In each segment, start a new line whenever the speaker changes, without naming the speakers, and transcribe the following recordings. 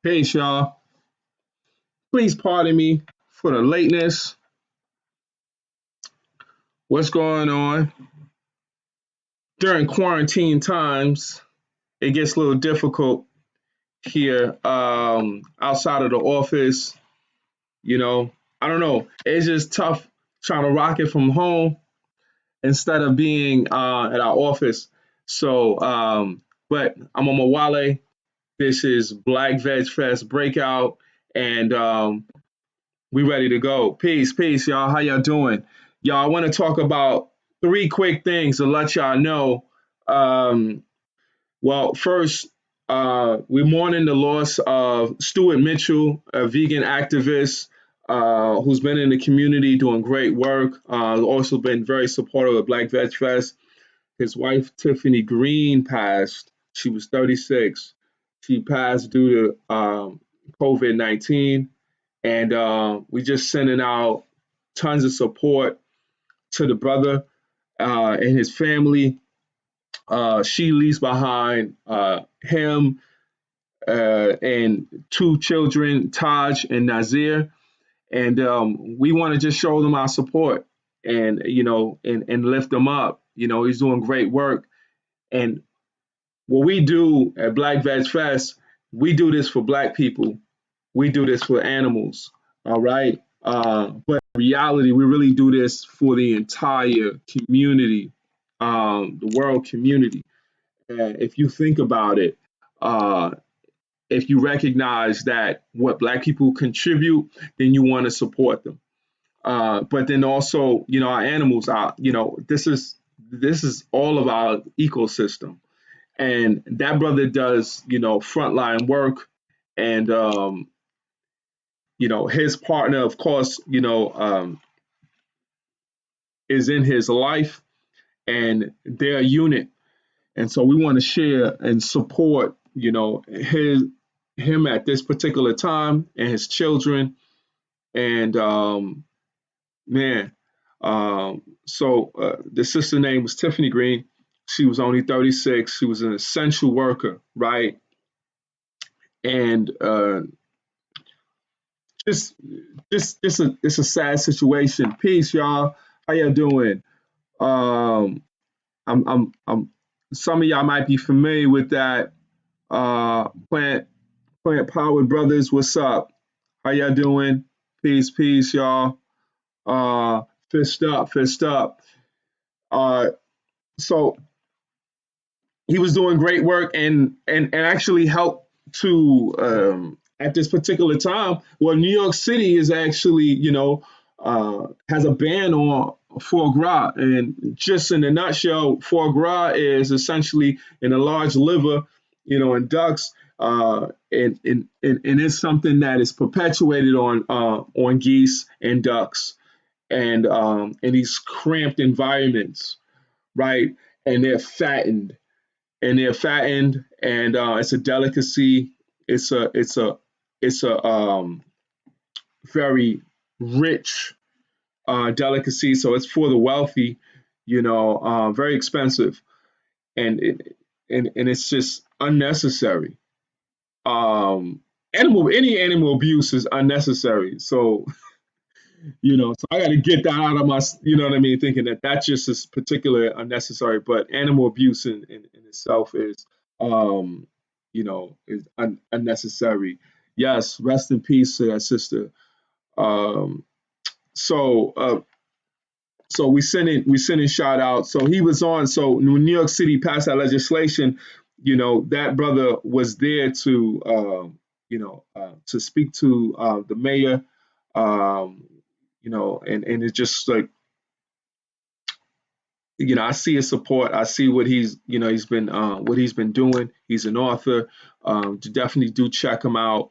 Peace, y'all. Please pardon me for the lateness. What's going on? During quarantine times, it gets a little difficult here outside of the office. You know, I don't know. It's just tough trying to rock it from home instead of being at our office. So, but I'm on my Wale. This is Black Veg Fest breakout, and we ready to go. Peace, peace, y'all. How y'all doing? Y'all, I want to talk about three quick things to let y'all know. Um, well, first, we're mourning the loss of Stuart Mitchell, a vegan activist who's been in the community doing great work. Also been very supportive of Black Veg Fest. His wife, Tiffany Green, passed. She was 36. She passed due to COVID-19. And we just sending out tons of support to the brother and his family. She leaves behind him and two children, Taj and Nazir. And we want to just show them our support and, and lift them up. He's doing great work. And what we do at Black Veg Fest, we do this for Black people. We do this for animals. All right. But in reality, we really do this for the entire community, the world community. And if you think about it, uh, if you recognize that what Black people contribute, then you want to support them. But then also, our animals are, this is all of our ecosystem. And that brother does, frontline work. And, his partner, of course, is in his life and they're a unit. And so we want to share and support, him at this particular time and his children. And man, the sister name was Tiffany Green. She was only 36. She was an essential worker, right? And just, it's a sad situation. Peace, y'all. How y'all doing? Um, I'm. Some of y'all might be familiar with that. Plant Powered Brothers. What's up? How y'all doing? Peace, peace, y'all. Fist up, fist up. Uh, so he was doing great work and actually helped to at this particular time. Well, New York City is actually has a ban on foie gras, and just in a nutshell, foie gras is essentially in a large liver, in ducks. And it's something that is perpetuated on geese and ducks, and in these cramped environments, right? And they're fattened, and it's a delicacy. It's a very rich delicacy, so it's for the wealthy. Very expensive, and and it's just unnecessary. Any animal abuse is unnecessary. So I got to get that out of my, what I mean, thinking that that's just is particular unnecessary. But animal abuse in itself is unnecessary. Yes, rest in peace to that sister. Um, so, uh, so we sending shout out. So he was on. So when New York City passed that legislation, that brother was there to speak to the mayor. Um, and it's just like, I see his support. I see what he's been doing. He's an author. Definitely do check him out.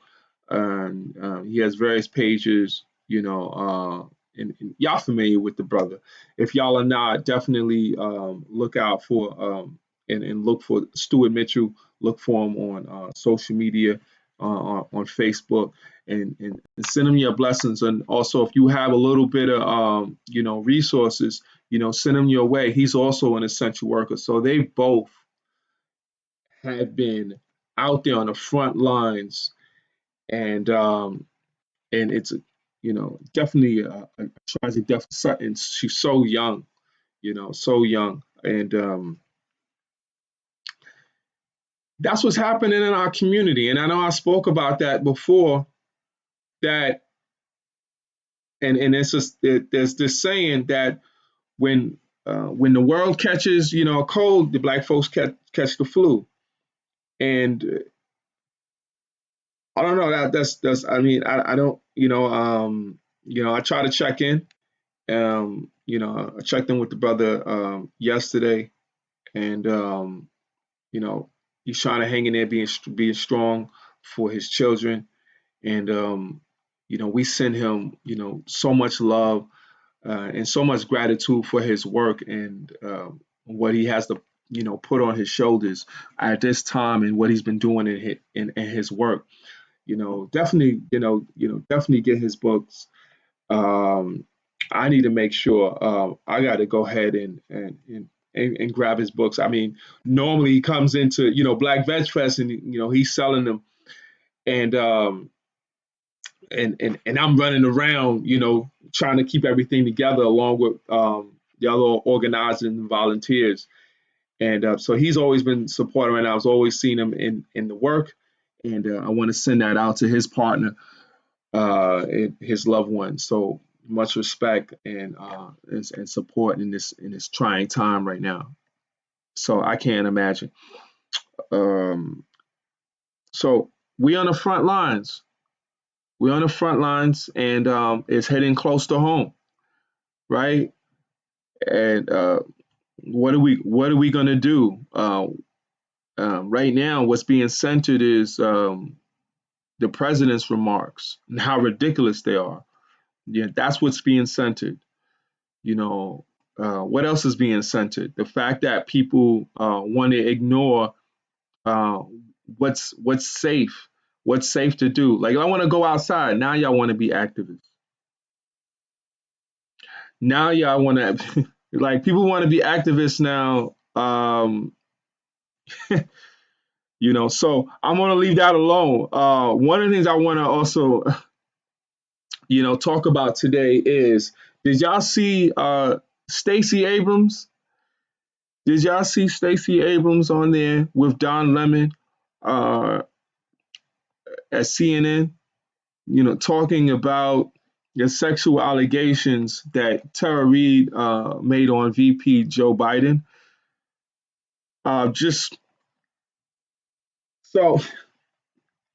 He has various pages. And y'all familiar with the brother. If y'all are not, definitely look out for and look for Stuart Mitchell. Look for him on social media, on Facebook, and send him your blessings. And also, if you have a little bit of resources, send him your way. He's also an essential worker. So they both have been out there on the front lines, and it's definitely a tragic death. And she's so young, so young, and that's what's happening in our community. And I know I spoke about that before. That it's just there's this saying that when the world catches a cold, the black folks catch the flu. And I don't know, that's I mean I don't I try to check in. I checked in with the brother yesterday, and he's trying to hang in there, being strong for his children. And we send him so much love and so much gratitude for his work, and what he has to put on his shoulders at this time, and what he's been doing in his work. Definitely, definitely get his books. um, I need to make sure, I got to go ahead and grab his books. I mean, normally he comes into Black VegFest, and he's selling them, and I'm running around, trying to keep everything together along with the other organizers and volunteers. And so he's always been supportive, and I've always seen him in the work. And I want to send that out to his partner, and his loved ones. So much respect and support in this trying time right now. So I can't imagine. Um, so we on the front lines. We're on the front lines, and it's hitting close to home, right? And what are we gonna do? Right now, what's being centered is the president's remarks and how ridiculous they are. Yeah, that's what's being centered. You know, what else is being centered? The fact that people want to ignore uh, what's safe to do. Like, I want to go outside. Now y'all want to be activists. Now y'all want to like, people want to be activists now. So I'm gonna leave that alone. One of the things I want to also talk about today is, did y'all see Stacey Abrams? Did y'all see Stacey Abrams on there with Don Lemon uh, at CNN? Talking about the sexual allegations that Tara Reid made on VP Joe Biden. Just so,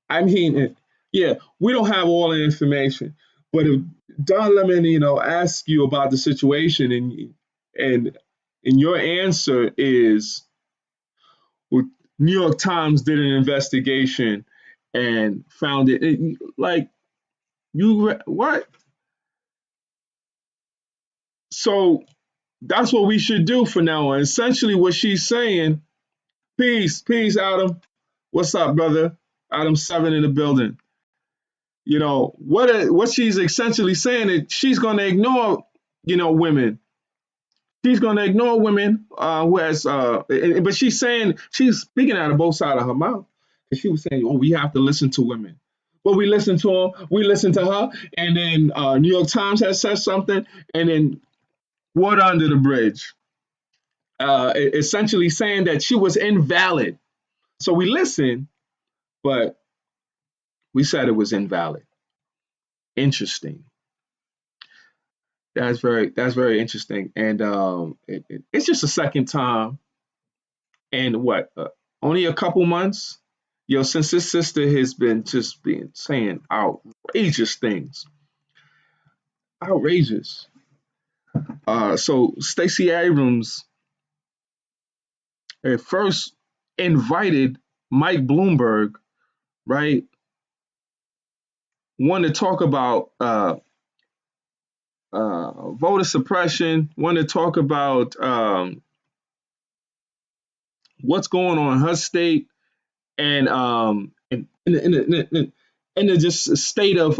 I mean, yeah, we don't have all the information, but if Don Lemon, asks you about the situation, and your answer is, well, New York Times did an investigation and found like, what? So that's what we should do from now on. Essentially, what she's saying. Peace, Adam. What's up, brother? Adam Seven in the building. What she's essentially saying is she's going to ignore women. She's going to ignore women who has but she's speaking out of both sides of her mouth, because she was saying, oh, we have to listen to women. Well, we listen to them, we listen to her, and then New York Times has said something, and then water under the bridge, essentially saying that she was invalid. So we listened, but we said it was invalid. Interesting. That's very interesting, and it's just the second time, and what, only a couple months, since this sister has been just being saying outrageous things, outrageous. So Stacey Abrams at first invited Mike Bloomberg, right? Wanted to talk about voter suppression. Wanted to talk about what's going on in her state, and in the just state of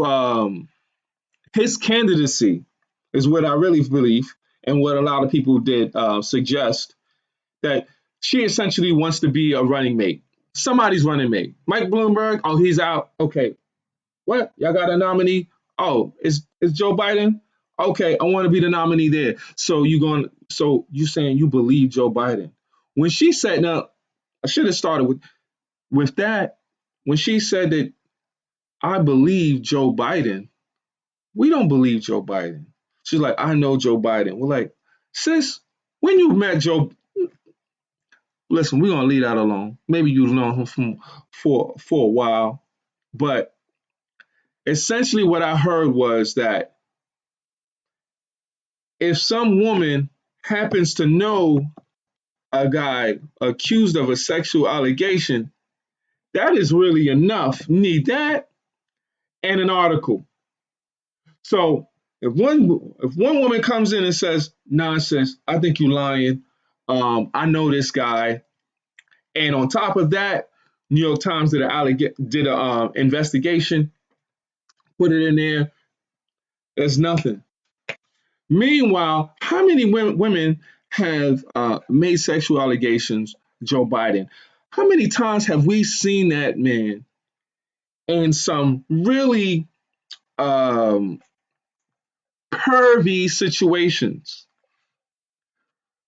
his candidacy, is what I really believe, and what a lot of people did suggest, that she essentially wants to be a running mate. Somebody's running mate. Mike Bloomberg, oh, he's out. Okay, what? Y'all got a nominee? Oh, it's Joe Biden? Okay, I want to be the nominee there. So you saying you believe Joe Biden. When she said, now, I should have started with that. When she said that I believe Joe Biden, we don't believe Joe Biden. She's like, I know Joe Biden. We're like, sis, when you met Joe, listen, we're gonna leave that alone. Maybe you've known him for a while, but essentially what I heard was that if some woman happens to know a guy accused of a sexual allegation, that is really enough. You need that and an article. So if one woman comes in and says, nonsense, I think you're lying. I know this guy. And on top of that, New York Times did a investigation, put it in there. There's nothing. Meanwhile, how many women have made sexual allegations? Joe Biden. How many times have we seen that man in some really um, pervy situations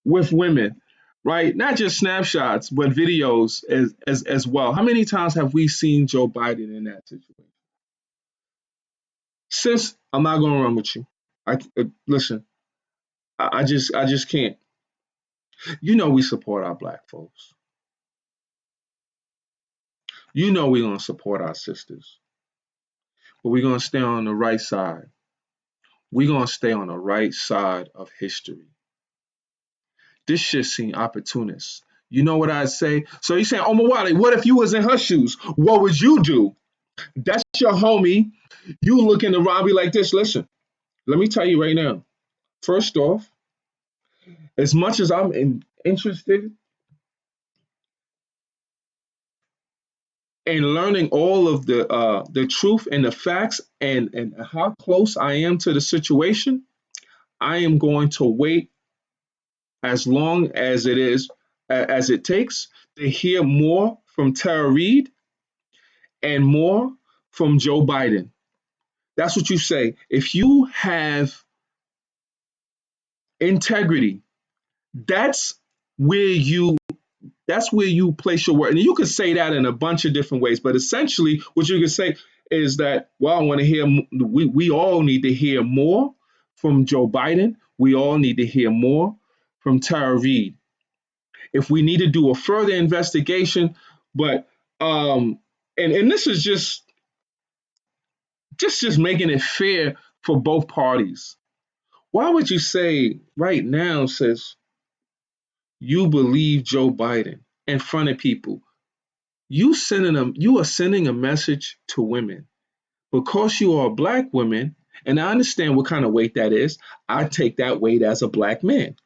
with women, right? Not just snapshots, but videos as well. How many times have we seen Joe Biden in that situation? Sis, I'm not gonna run with you. Listen. I just can't. You know we support our black folks. You know we're gonna support our sisters, but we're gonna stay on the right side. We're gonna stay on the right side of history. This shit seem opportunist. You know what I'd say? So you saying, oh Mawali, what if you was in her shoes? What would you do? That's your homie. You looking to Robbie like this. Listen, let me tell you right now. First off, as much as interested in learning all of the truth and the facts and how close I am to the situation, I am going to wait as long as as it takes to hear more from Tara Reid and more from Joe Biden. That's what you say. If you have integrity, that's where you that's where you place your word. And you could say that in a bunch of different ways, but essentially what you could say is that, well, I want to hear we all need to hear more from Joe Biden. We all need to hear more from Tara Reid. If we need to do a further investigation, but and this is just making it fair for both parties. Why would you say right now, says you believe Joe Biden in front of people? You are sending a message to women because you are a black woman, and I understand what kind of weight that is. I take that weight as a black man,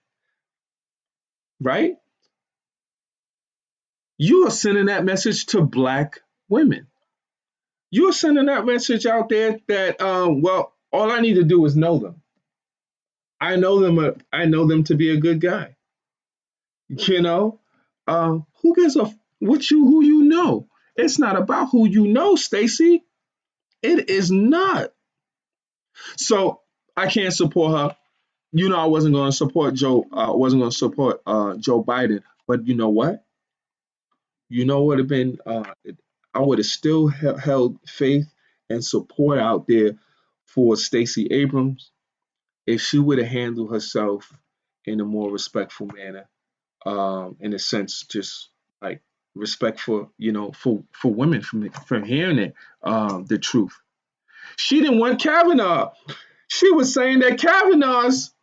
right? You are sending that message to black women. You're sending that message out there that well, all I need to do is know them. I know them. I know them to be a good guy. You know, who gives a what you who you know? It's not about who you know, Stacy. It is not. So I can't support her. You know, I wasn't going to support Joe. I wasn't going to support Joe Biden. But you know what? You know what have been. I would have still held faith and support out there for Stacey Abrams if she would have handled herself in a more respectful manner. In a sense, just like respect for for women from hearing the truth. She didn't want Kavanaugh. She was saying that Kavanaugh's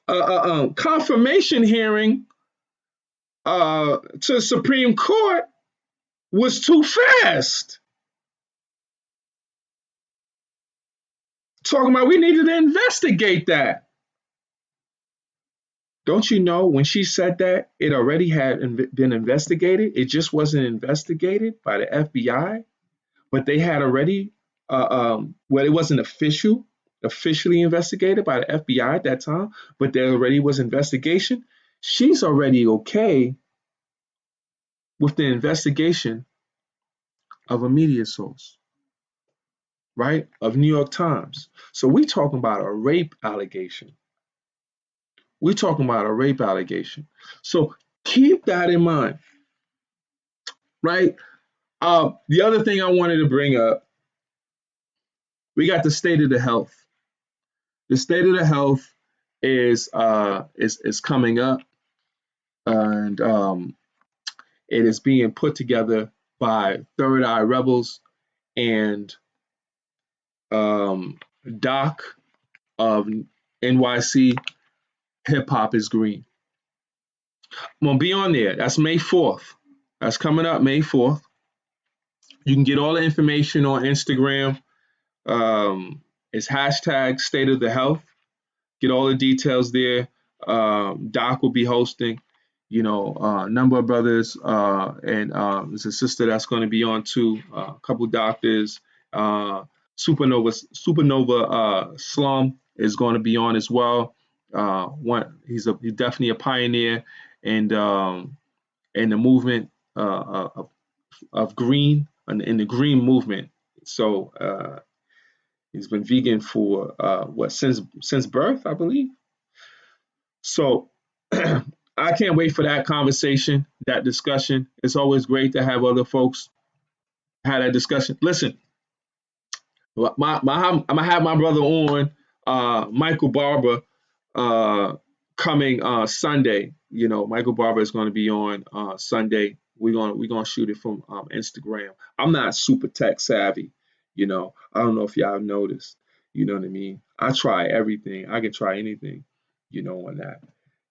confirmation hearing to Supreme Court was too fast. Talking about we needed to investigate that. Don't you know when she said that it already had been investigated? It just wasn't investigated by the FBI, but they had already, well, it wasn't officially investigated by the FBI at that time, but there already was investigation. She's already okay with the investigation of a media source, right? Of New York Times. So we talking about a rape allegation. We're talking about a rape allegation. So keep that in mind, right? The other thing I wanted to bring up, we got the state of the health. The state of the health is coming up, and it is being put together by Third Eye Rebels and Doc of NYC Hip Hop is Green. I'm gonna be on there. That's May 4th. That's coming up May 4th. You can get all the information on Instagram. It's hashtag State of the Health. Get all the details there. Doc will be hosting. A number of brothers, and there's a sister that's going to be on too. A couple doctors. Supernova Slum is going to be on as well. He's definitely a pioneer, and in the movement of green and in the green movement. So he's been vegan for since birth, I believe. So I can't wait for that conversation, that discussion. It's always great to have other folks have that discussion. Listen, I'm gonna have my brother on, Michael Barber, coming Sunday. Michael Barber is going to be on Sunday. We're gonna shoot it from Instagram. I'm not super tech savvy. I don't know if y'all noticed. You know what I mean? I try everything. I can try anything. On that.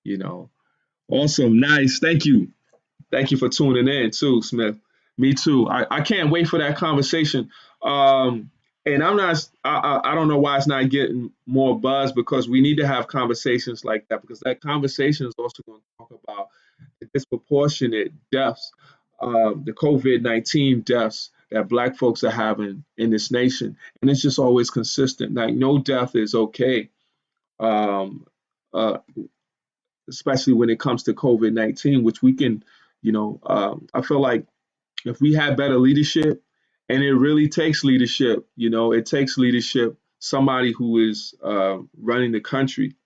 You know. Awesome. Nice. Thank you. Thank you for tuning in too, Smith. Me too. I can't wait for that conversation. And I'm not. I don't know why it's not getting more buzz, because we need to have conversations like that, because that conversation is also going to talk about the disproportionate deaths, the COVID-19 deaths that Black folks are having in this nation, and it's just always consistent. Like no death is okay. Um, uh, Especially when it comes to COVID-19, which we can, I feel like if we had better leadership, and it really takes leadership, it takes leadership, somebody who is running the country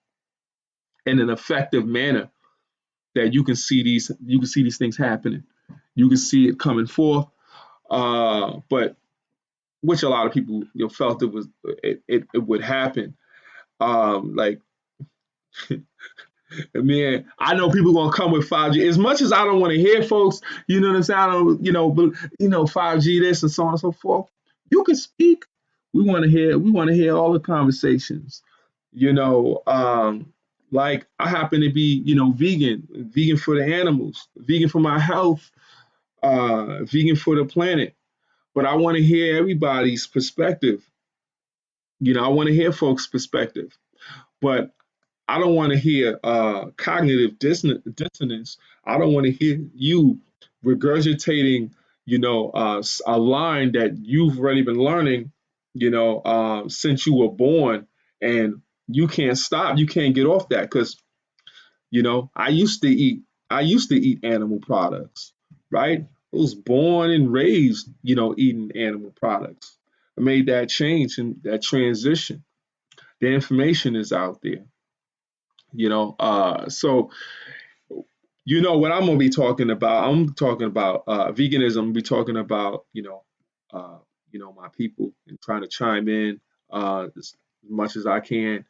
in an effective manner, that you can see these things happening. You can see it coming forth, but which a lot of people felt it would happen. Like Man, I know people gonna come with 5G. As much as I don't want to hear folks, you know what I'm saying? I don't, but 5G this and so on and so forth. You can speak. We want to hear all the conversations. You know, like I happen to be, vegan for the animals, vegan for my health, vegan for the planet. But I want to hear everybody's perspective. I want to hear folks' perspective. But I don't want to hear cognitive dissonance. I don't want to hear you regurgitating, a line that you've already been learning, since you were born, and you can't stop. You can't get off that, because, I used to eat. I used to eat animal products, right? I was born and raised, eating animal products. I made that change and that transition. The information is out there. So what I'm gonna be talking about. I'm talking about veganism. I'm gonna be talking about my people, and trying to chime in as much as I can,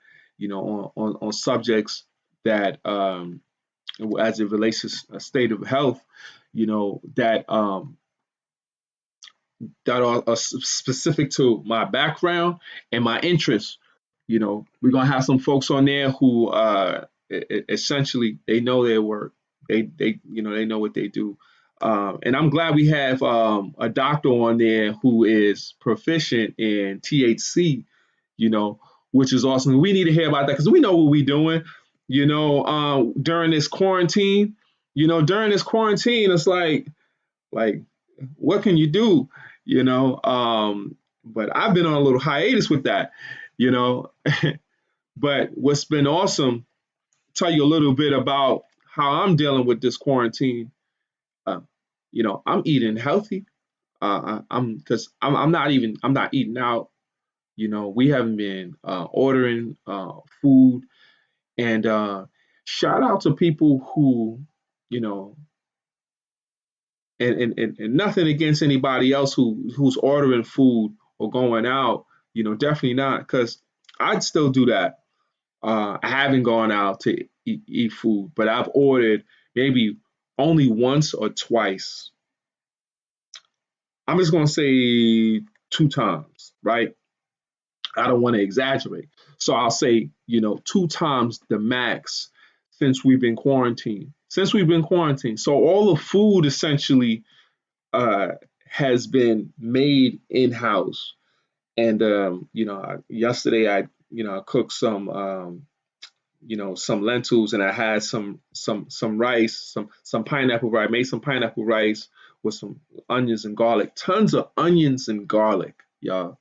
on subjects that as it relates to a state of health, that are specific to my background and my interests. We're gonna have some folks on there who essentially they know their work. They know what they do. And I'm glad we have a doctor on there who is proficient in THC, you know, which is awesome. We need to hear about that, because we know what we're doing, during this quarantine. It's like what can you do? But I've been on a little hiatus with that, you know. But what's been awesome, tell you a little bit about how I'm dealing with this quarantine. Uh, I'm eating healthy. I'm not eating out. We haven't been ordering food, and shout out to people who, you know, and nothing against anybody else who's ordering food or going out. Definitely not, because I'd still do that. I haven't gone out to eat food, but I've ordered maybe only once or twice. I'm just gonna say two times, right? I don't want to exaggerate. So I'll say, two times the max since we've been quarantined. Since we've been quarantined. So all the food essentially uh, has been made in house. And yesterday I cooked some lentils, and I had some rice, some pineapple rice. Made some pineapple rice with some onions and garlic. Tons of onions and garlic, y'all.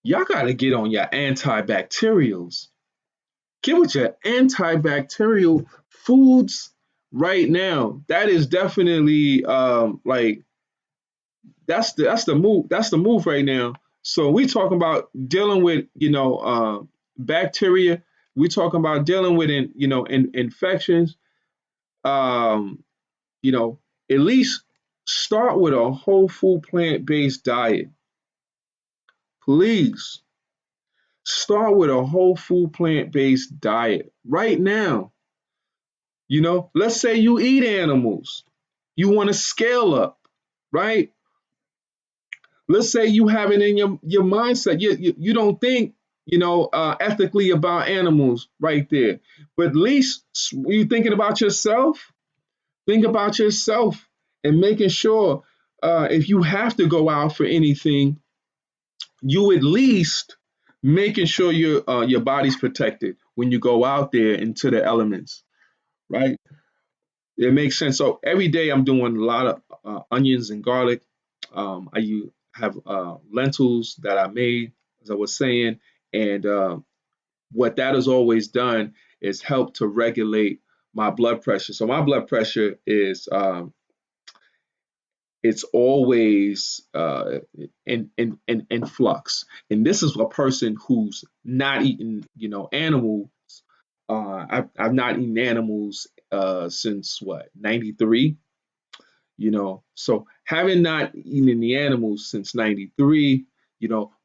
Y'all got to get on your antibacterials. Get with your antibacterial foods right now. That is definitely like that's the move. That's the move right now. So we talking about dealing with bacteria. We talking about dealing with infections. Um, you know, at least start with a whole food plant based diet. Please start with a whole food plant based diet right now. Let's say you eat animals, you want to scale up, right? Let's say you have it in your mindset. You don't think, ethically about animals right there. But at least you thinking about yourself, think about yourself and making sure if you have to go out for anything, you at least making sure your body's protected when you go out there into the elements, right? It makes sense. So every day I'm doing a lot of onions and garlic. Have lentils that I made, as I was saying, and what that has always done is help to regulate my blood pressure. So my blood pressure is it's always in flux. And this is a person who's not eating, animals. I've not eaten animals since what, 93. So having not eaten any animals since 93,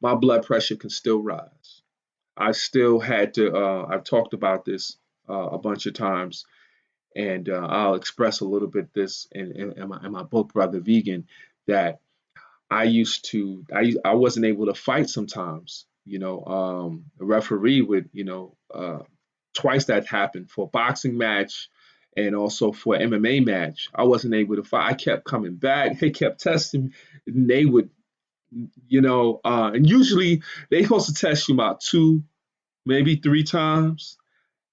my blood pressure can still rise. I still had to, I've talked about this a bunch of times, and I'll express a little bit this in my book, Brother Vegan, that I wasn't able to fight sometimes. The referee would, twice that happened for a boxing match and also for an MMA match. I wasn't able to fight. I kept coming back. They kept testing. And they would, and usually they supposed to test you about two, maybe three times.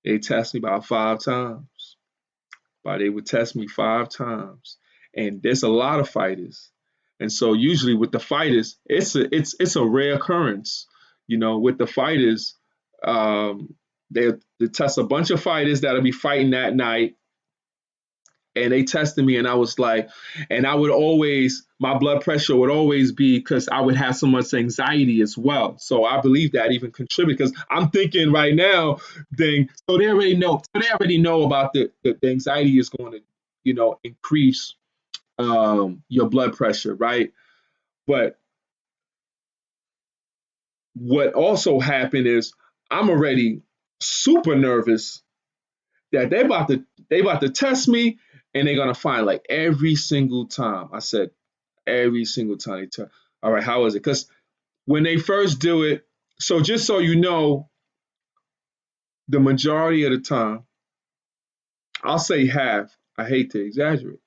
They test me about five times. But they would test me five times. And there's a lot of fighters. And so usually with the fighters, it's a rare occurrence. With the fighters, um, they test a bunch of fighters that'll be fighting that night, and they tested me, and I was like, and I would always, my blood pressure would always be, because I would have so much anxiety as well. So I believe that even contributed, because I'm thinking right now, so they already know about the anxiety is going to, increase your blood pressure, right? But what also happened is I'm already super nervous that they about to test me, and they're gonna find, like, every single time. I said every single time they tell. All right, how is it? Because when they first do it, so just so you know, the majority of the time, I'll say half. I hate to exaggerate.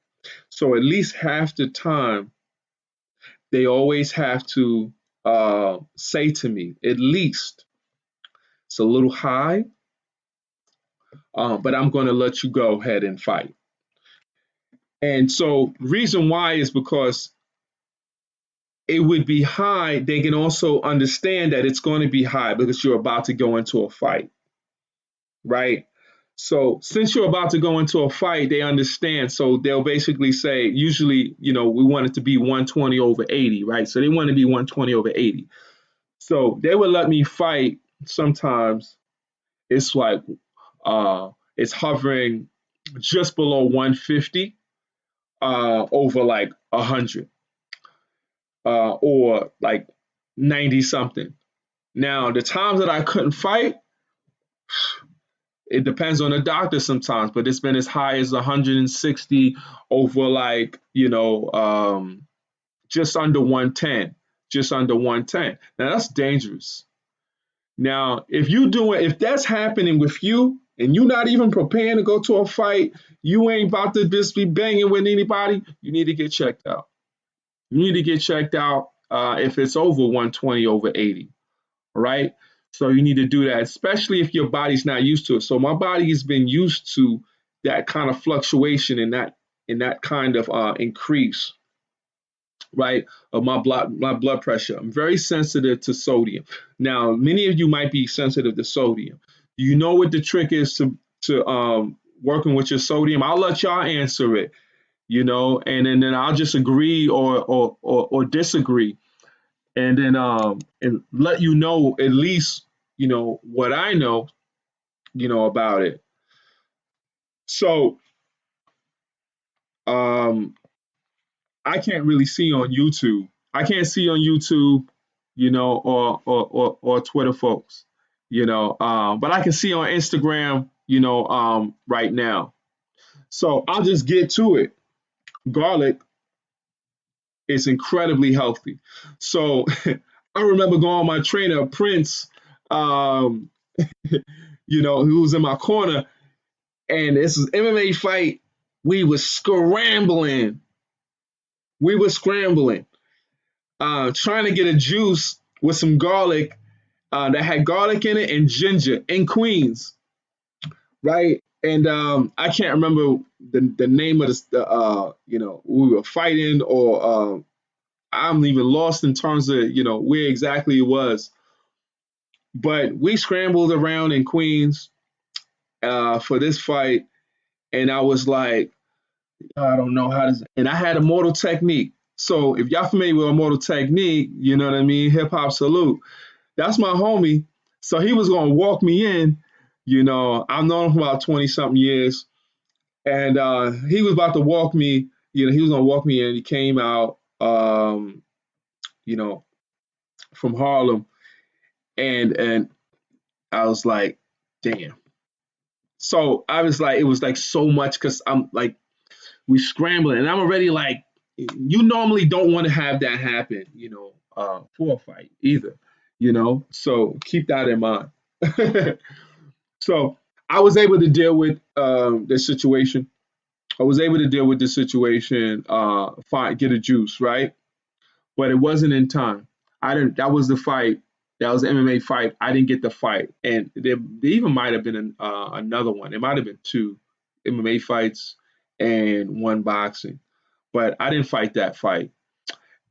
So at least half the time, they always have to say to me, at least it's a little high, but I'm going to let you go ahead and fight. And so, reason why is because it would be high. They can also understand that it's going to be high because you're about to go into a fight, right? So since you're about to go into a fight, they understand. So they'll basically say, usually, we want it to be 120 over 80, right? So they want to be 120 over 80. So they would let me fight sometimes. It's like it's hovering just below 150 over like 100 or like 90 something. Now, the times that I couldn't fight, it depends on the doctor sometimes, but it's been as high as 160 over like, just under 110, just under 110. Now that's dangerous. Now, if that's happening with you and you're not even preparing to go to a fight, you ain't about to just be banging with anybody, you need to get checked out. You need to get checked out if it's over 120 over 80, right? So you need to do that, especially if your body's not used to it. So my body has been used to that kind of fluctuation and that kind of increase, right, of my blood pressure. I'm very sensitive to sodium. Now, many of you might be sensitive to sodium. Do you know what the trick is to working with your sodium? I'll let y'all answer it, and then I'll just agree or disagree, and let you know at least what I know about it. So um, I can't really see on YouTube. I can't see on YouTube, or Twitter, folks, but I can see on Instagram, right now. So I'll just get to it. Garlic is incredibly healthy. So I remember going my trainer, Prince, um, who was in my corner, and this was MMA fight. We were scrambling. We were scrambling, trying to get a juice with some garlic that had garlic in it and ginger in Queens, right? And I can't remember the name of we were fighting, or I'm even lost in terms of where exactly it was. But we scrambled around in Queens for this fight, and I was like, I don't know how to. And I had a mortal technique. So if y'all familiar with a mortal technique, you know what I mean. Hip hop salute. That's my homie. So he was gonna walk me in. I've known him for about 20 something years, and he was about to walk me. He was gonna walk me in. He came out, you know, from Harlem, and I was like, damn. So I was like, it was like so much because I'm like, we scrambling, and I'm already like, you normally don't want to have that happen, for a fight either, So keep that in mind. So I was able to deal with the situation. I was able to deal with the situation, find get a juice, right? But it wasn't in time. I didn't. That was the fight. That was the MMA fight. I didn't get the fight, and there even might have been another one. It might have been two MMA fights and one boxing, but I didn't fight that fight,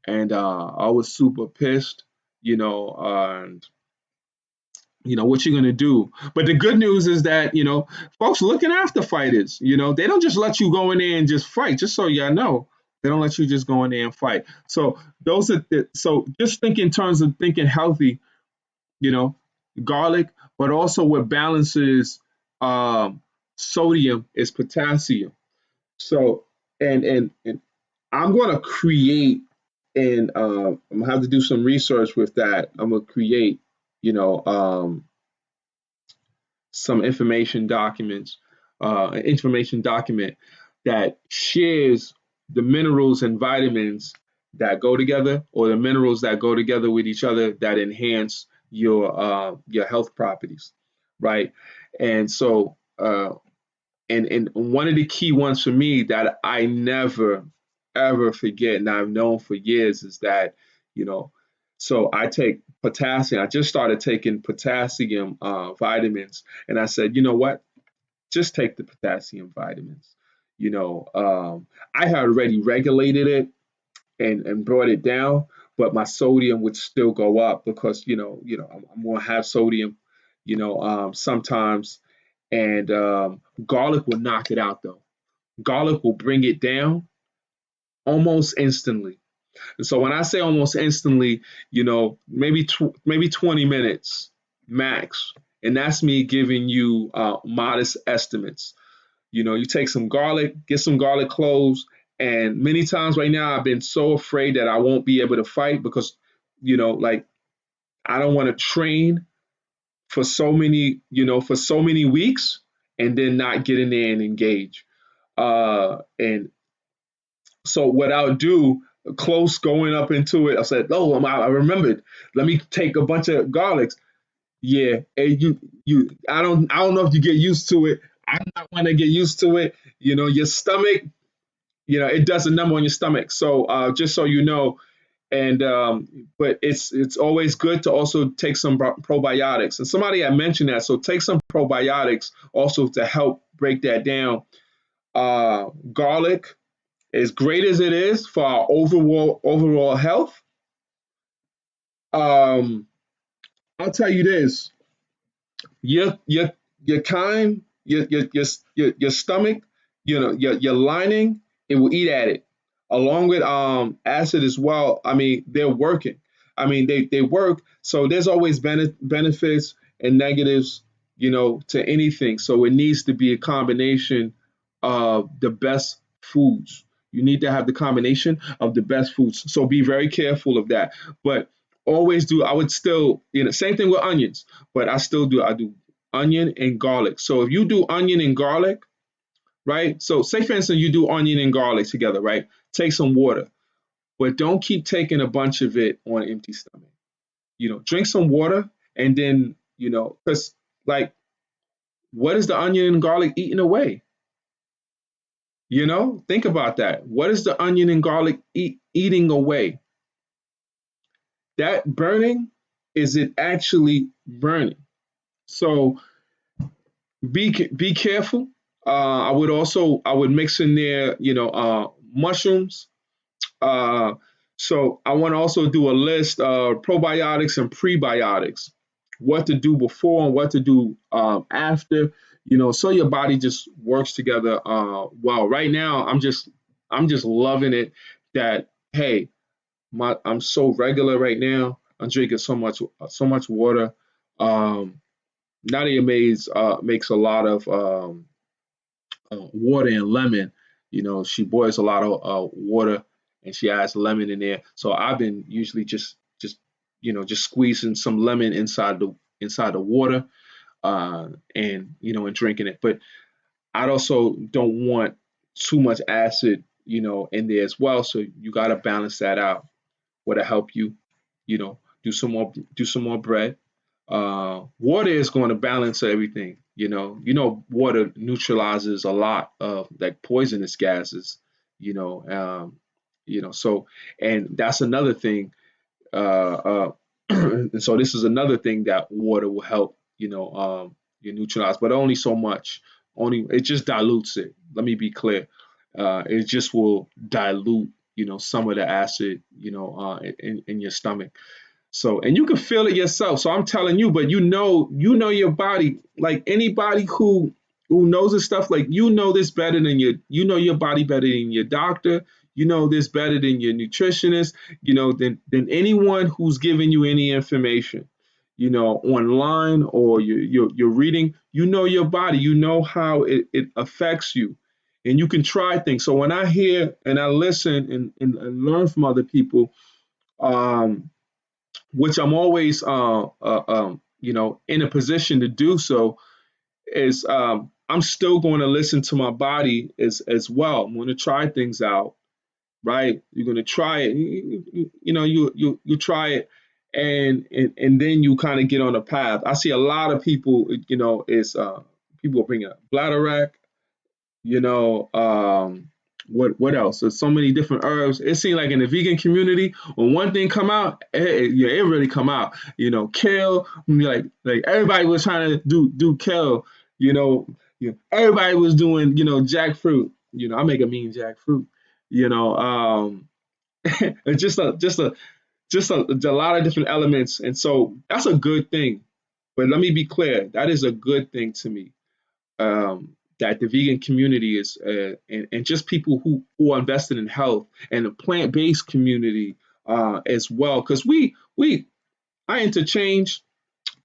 and I was super pissed. And what you're gonna do. But the good news is that folks looking after fighters. They don't just let you go in there and just fight. Just so y'all know, they don't let you just go in there and fight. So so just think in terms of thinking healthy. You know, garlic, but also what balances um, sodium is potassium. So and I'm gonna create and I'm gonna have to do some research with that. I'm gonna create you know um, some information document that shares the minerals and vitamins that go together, or the minerals that go together with each other that enhance your health properties, right? And so, and one of the key ones for me that I never ever forget, and I've known for years, is that you know, so I take potassium. I just started taking potassium vitamins, and I said, you know what? Just take the potassium vitamins. I had already regulated it and brought it down, but my sodium would still go up because I'm gonna have sodium, sometimes, and garlic will knock it out though. Garlic will bring it down almost instantly. And so when I say almost instantly, maybe 20 minutes max, and that's me giving you modest estimates. You take some garlic, get some garlic cloves, and many times right now I've been so afraid that I won't be able to fight because, like I don't want to train for so many weeks and then not get in there and engage. And so what I'll do, close going up into it, I said, "Oh, I remembered. Let me take a bunch of garlics." Yeah, and I don't know if you get used to it. I'm not want to get used to it. Your stomach, it does a number on your stomach. So just so you know, and but it's always good to also take some probiotics. And somebody had mentioned that, so take some probiotics also to help break that down. Garlic, as great as it is for our overall health, um, I'll tell you this: your kind, your stomach, your lining, it will eat at it, along with acid as well. I mean, they're working. I mean, they work. So there's always benefits and negatives, to anything. So it needs to be a combination of the best foods. You need to have the combination of the best foods. So be very careful of that. But always do. I would still, same thing with onions, but I do onion and garlic. So if you do onion and garlic, right? So say for instance you do onion and garlic together, right? Take some water, but don't keep taking a bunch of it on an empty stomach. Drink some water and then, because like what is the onion and garlic eating away? Think about that. What is the onion and garlic eating away? That burning, is it actually burning? So be careful. I would mix in there, mushrooms. Uh, so I want to also do a list of probiotics and prebiotics, what to do before and what to do after, so your body just works together well. Right now, I'm just loving it that hey, I'm so regular right now. I'm drinking so much water. Um, Nadia makes a lot of water and lemon. She boils a lot of water and she adds lemon in there. So I've been usually just squeezing some lemon inside the water, and drinking it. But I also don't want too much acid, in there as well. So you got to balance that out. What'll help you, do some more bread. Water is going to balance everything. Water neutralizes a lot of like poisonous gases. You know, um, so and that's another thing. And so this is another thing that water will help. You neutralize, but only so much. Only it just dilutes it. Let me be clear. It just will dilute, some of the acid, in your stomach. So, and you can feel it yourself. So I'm telling you, but you know your body. Like anybody who knows this stuff, like this better than your body better than your doctor. You know this better than your nutritionist. Than anyone who's giving you any information. Online or you're reading. You know your body. You know how it affects you, and you can try things. So when I hear and I listen and learn from other people, um, which I'm always in a position to do so, is I'm still going to listen to my body as well. I'm going to try things out, right? You're going to try it. You try it, and then you kind of get on a path. I see a lot of people, is people bring a bladder rack, what else? There's so many different herbs. It seems like in the vegan community, when one thing come out, yeah, it really come out. Kale, like everybody was trying to do kale. Everybody was doing jackfruit. I make a mean jackfruit. You know, it's just a lot of different elements, and so that's a good thing. But let me be clear, that is a good thing to me. that the vegan community is, and just people who are invested in health and the plant based community as well, because we I interchange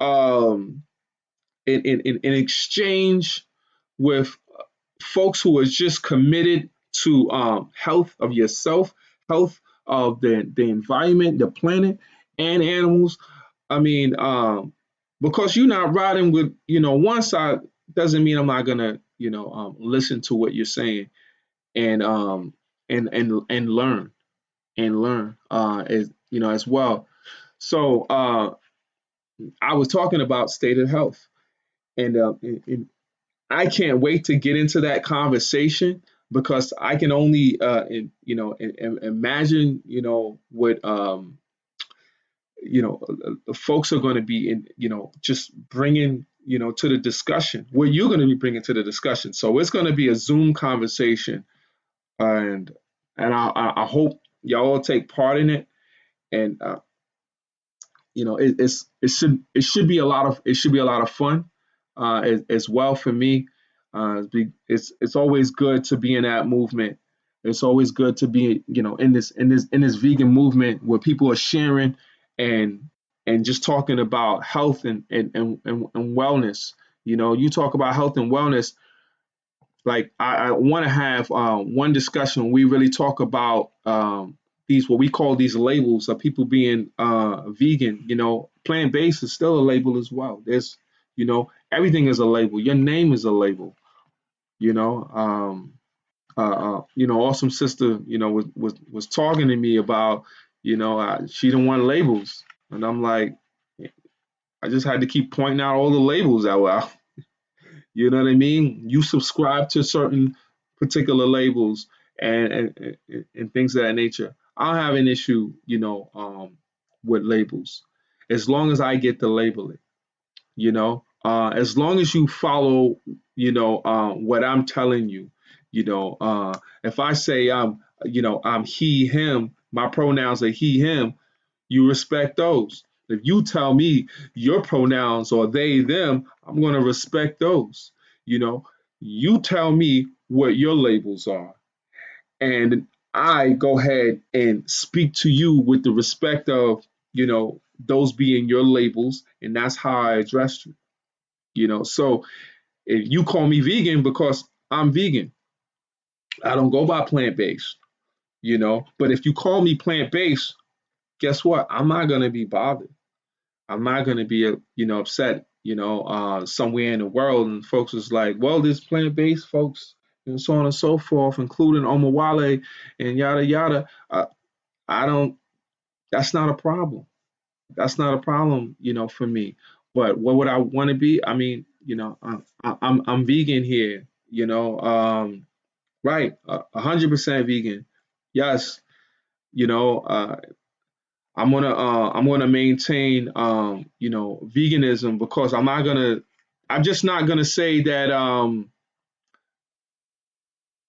um, in exchange with folks who are just committed to health of yourself, health of the environment, the planet, and animals. I mean, because you're not riding with, one side doesn't mean I'm not gonna, listen to what you're saying and learn as as well. So I was talking about state of health, and I can't wait to get into that conversation because I can only, imagine, what folks are going to be in, just bringing, to the discussion, what you're going to be bringing to the discussion. So it's going to be a Zoom conversation, and I hope y'all all take part in it, and it should be a lot of fun as well for me. It's always good to be in that movement. It's always good to be in this vegan movement where people are sharing and just talking about health and wellness. You talk about health and wellness, like I want to have one discussion where we really talk about these, what we call these labels of people being vegan. Plant based is still a label as well. There's everything is a label. Your name is a label. You know, awesome sister. Was talking to me about she didn't want labels, and I'm like, I just had to keep pointing out all the labels that were out. You know what I mean? You subscribe to certain particular labels and things of that nature. I don't have an issue, with labels, as long as I get to label it. As long as you follow, what I'm telling you. If I say I'm he, him, my pronouns are he, him, you respect those. If you tell me your pronouns are they, them, I'm going to respect those. You know, you tell me what your labels are, and I go ahead and speak to you with the respect of, those being your labels, and that's how I address you. So if you call me vegan because I'm vegan, I don't go by plant based, but if you call me plant based, guess what? I'm not going to be bothered. I'm not going to be, upset, somewhere in the world. And folks is like, well, this plant based folks, and so on and so forth, including Omawale and yada yada. I don't. That's not a problem. That's not a problem, for me. But what would I want to be? I mean, I'm vegan here. Right, 100% vegan. Yes, you know, I'm gonna maintain veganism because I'm just not gonna say that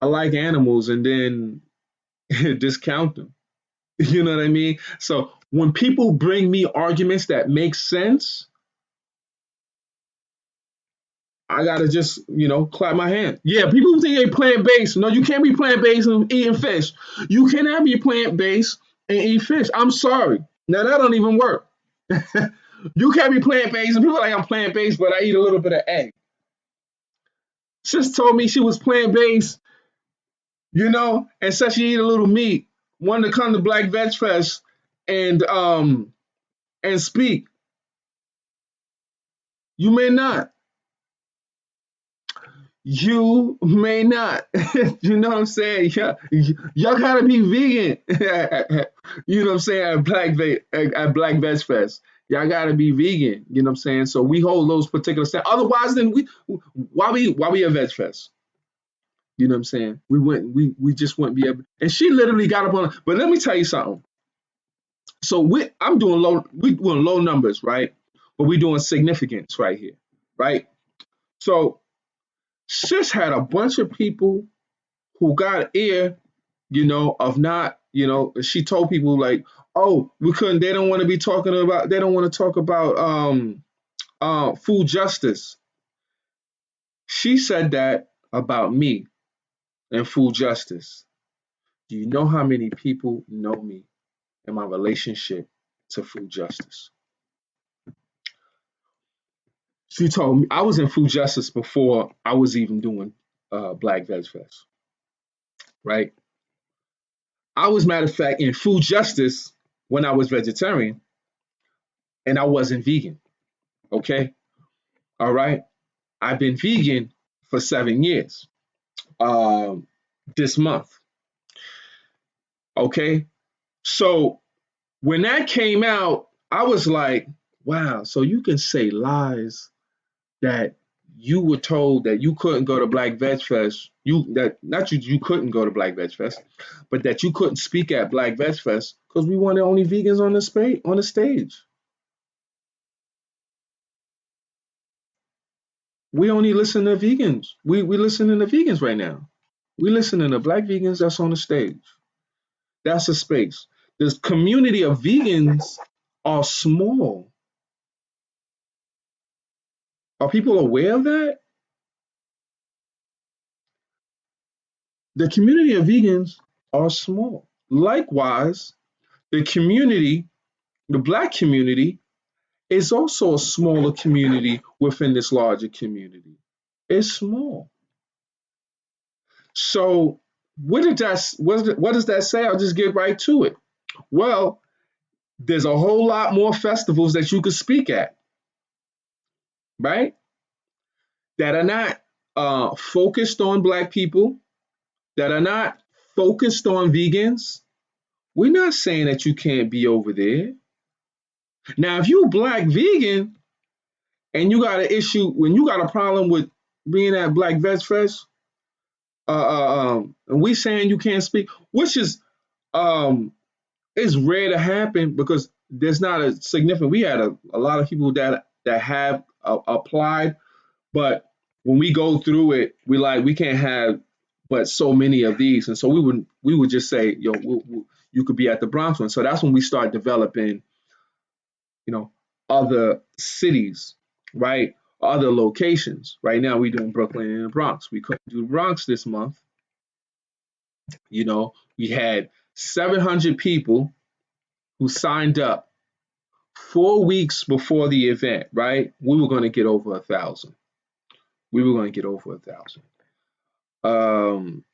I like animals and then discount them. You know what I mean? So when people bring me arguments that make sense, I gotta just clap my hand. Yeah, people think they plant based. No, you can't be plant based and eating fish. You cannot be plant based and eat fish. I'm sorry. Now that don't even work. You can't be plant based, and people are like I'm plant based, but I eat a little bit of egg. Sis told me she was plant based, and said she eat a little meat. Wanted to come to Black VegFest and speak. You may not. You may not. You know what I'm saying? Y'all gotta be vegan. You know what I'm saying? At Black VegFest. Y'all gotta be vegan. You know what I'm saying? So we hold those particular standards. Otherwise, then why we at VegFest? You know what I'm saying? We just wouldn't be able. And she literally got up on. But let me tell you something. So we doing low numbers, right? But we doing significance right here, right? So sis had a bunch of people who got ear, of not, she told people like, oh, we couldn't. They don't want to be talking about. They don't want to talk about food justice. She said that about me and food justice. Do you know how many people know me and my relationship to food justice? She told me I was in food justice before I was even doing Black Veg Fest, right? I was, matter of fact, in food justice when I was vegetarian and I wasn't vegan. Okay, all right. I've been vegan for 7 years. Um, this month. Okay, so when that came out, I was like, wow. So you can say lies that you were told that you couldn't go to Black Veg Fest. You that not you you couldn't go to Black Veg Fest, but that you couldn't speak at Black Veg Fest because we wanted only vegans on the stage. We only listen to vegans. We listening to vegans right now. We listening to Black vegans that's on the stage. That's a space. This community of vegans are small. Are people aware of that? The community of vegans are small. Likewise, the community, the Black community, is also a smaller community within this larger community. It's small. So, what does that say? I'll just get right to it. Well, there's a whole lot more festivals that you could speak at, right? That are not focused on Black people, that are not focused on vegans. We're not saying that you can't be over there. Now, if you Black vegan and you got an issue when you got a problem with being at Black Veg Fest, and we saying you can't speak, which is um, it's rare to happen because there's not a significant. We had a lot of people that have applied, but when we go through it, we can't have but so many of these, and so we would just say, yo, you could be at the Bronx one. So that's when we start developing, you know, other cities, right? Other locations. Right now, we're doing Brooklyn and the Bronx. We couldn't do the Bronx this month. We had 700 people who signed up 4 weeks before the event, right? We were going to get over 1,000. We were going to get over 1,000. Um,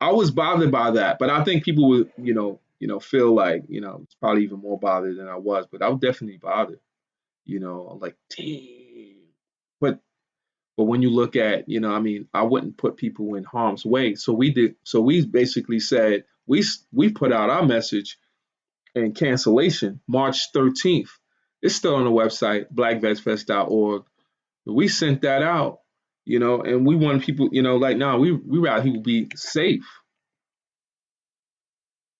I was bothered by that, but I think people would, feel like, it's probably even more bothered than I was, but I was definitely bothered. I'm like, damn. But when you look at, I wouldn't put people in harm's way. So we did. So we basically said we put out our message and cancellation March 13th. It's still on the website blackvegfest.org. We sent that out, and we wanted people, like now we rather people be safe.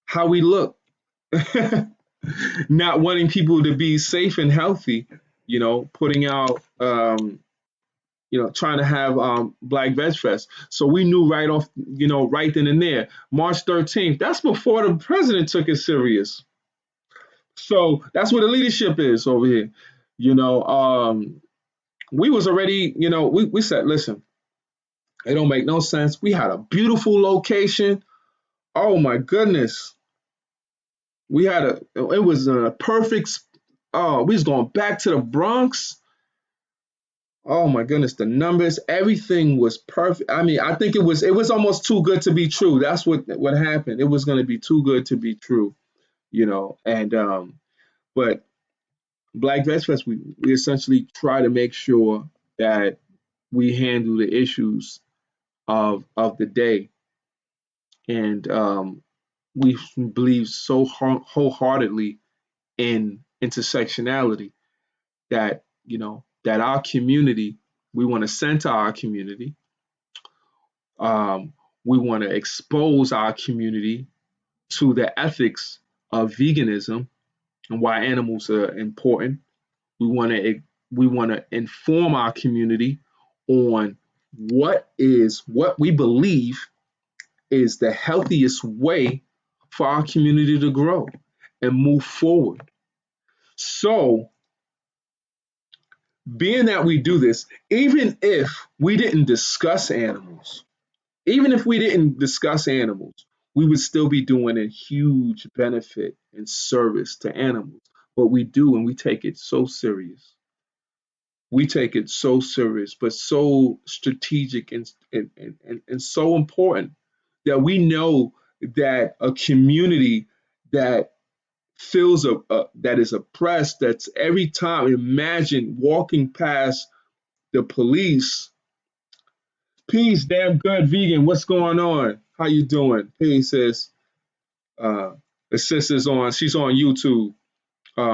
How we look, not wanting people to be safe and healthy, putting out, trying to have Black Veg Fest. So we knew right off, right then and there, March 13th. That's before the president took it serious. So that's where the leadership is over here. We was already, we said, listen, it don't make no sense. We had a beautiful location. Oh my goodness. It was a perfect, oh, we was going back to the Bronx. Oh my goodness, the numbers, everything was perfect. I mean, I think it was almost too good to be true. That's what happened. It was going to be too good to be true, and but Black Veg Fest, we essentially try to make sure that we handle the issues of the day, and we believe so wholeheartedly in intersectionality that that our community, we want to center our community. We want to expose our community to the ethics of veganism and why animals are important. We want to inform our community on what we believe is the healthiest way for our community to grow and move forward. So being that we do this, even if we didn't discuss animals, even if we didn't discuss animals, we would still be doing a huge benefit and service to animals. But we do, and we take it so serious. We take it so serious, but so strategic and so important that we know that a community that feels that is oppressed, that's every time, imagine walking past the police. Peace, damn good vegan. What's going on? How you doing? Hey, sis. Uh, the sister's on. She's on YouTube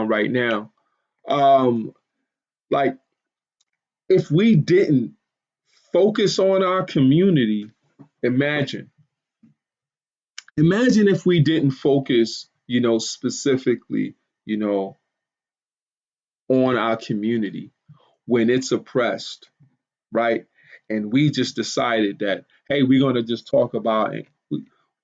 right now. Um, like if we didn't focus on our community, imagine, imagine if we didn't focus, specifically, you know, on our community when it's oppressed, right? And we just decided that, hey, we're gonna just talk about it.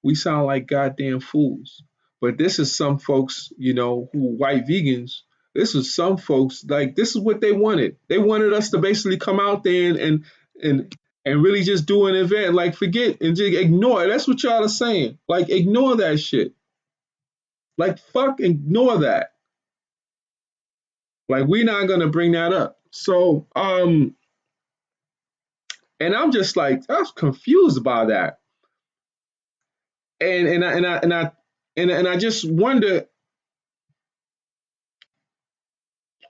We sound like goddamn fools. But this is some folks, who white vegans. This is some folks like this is what they wanted. They wanted us to basically come out there and and really just do an event. Like forget and just ignore it. That's what y'all are saying. Like ignore that shit. Like fuck, ignore that. Like we're not gonna bring that up. So and I'm just like I was confused by that. And I just wonder,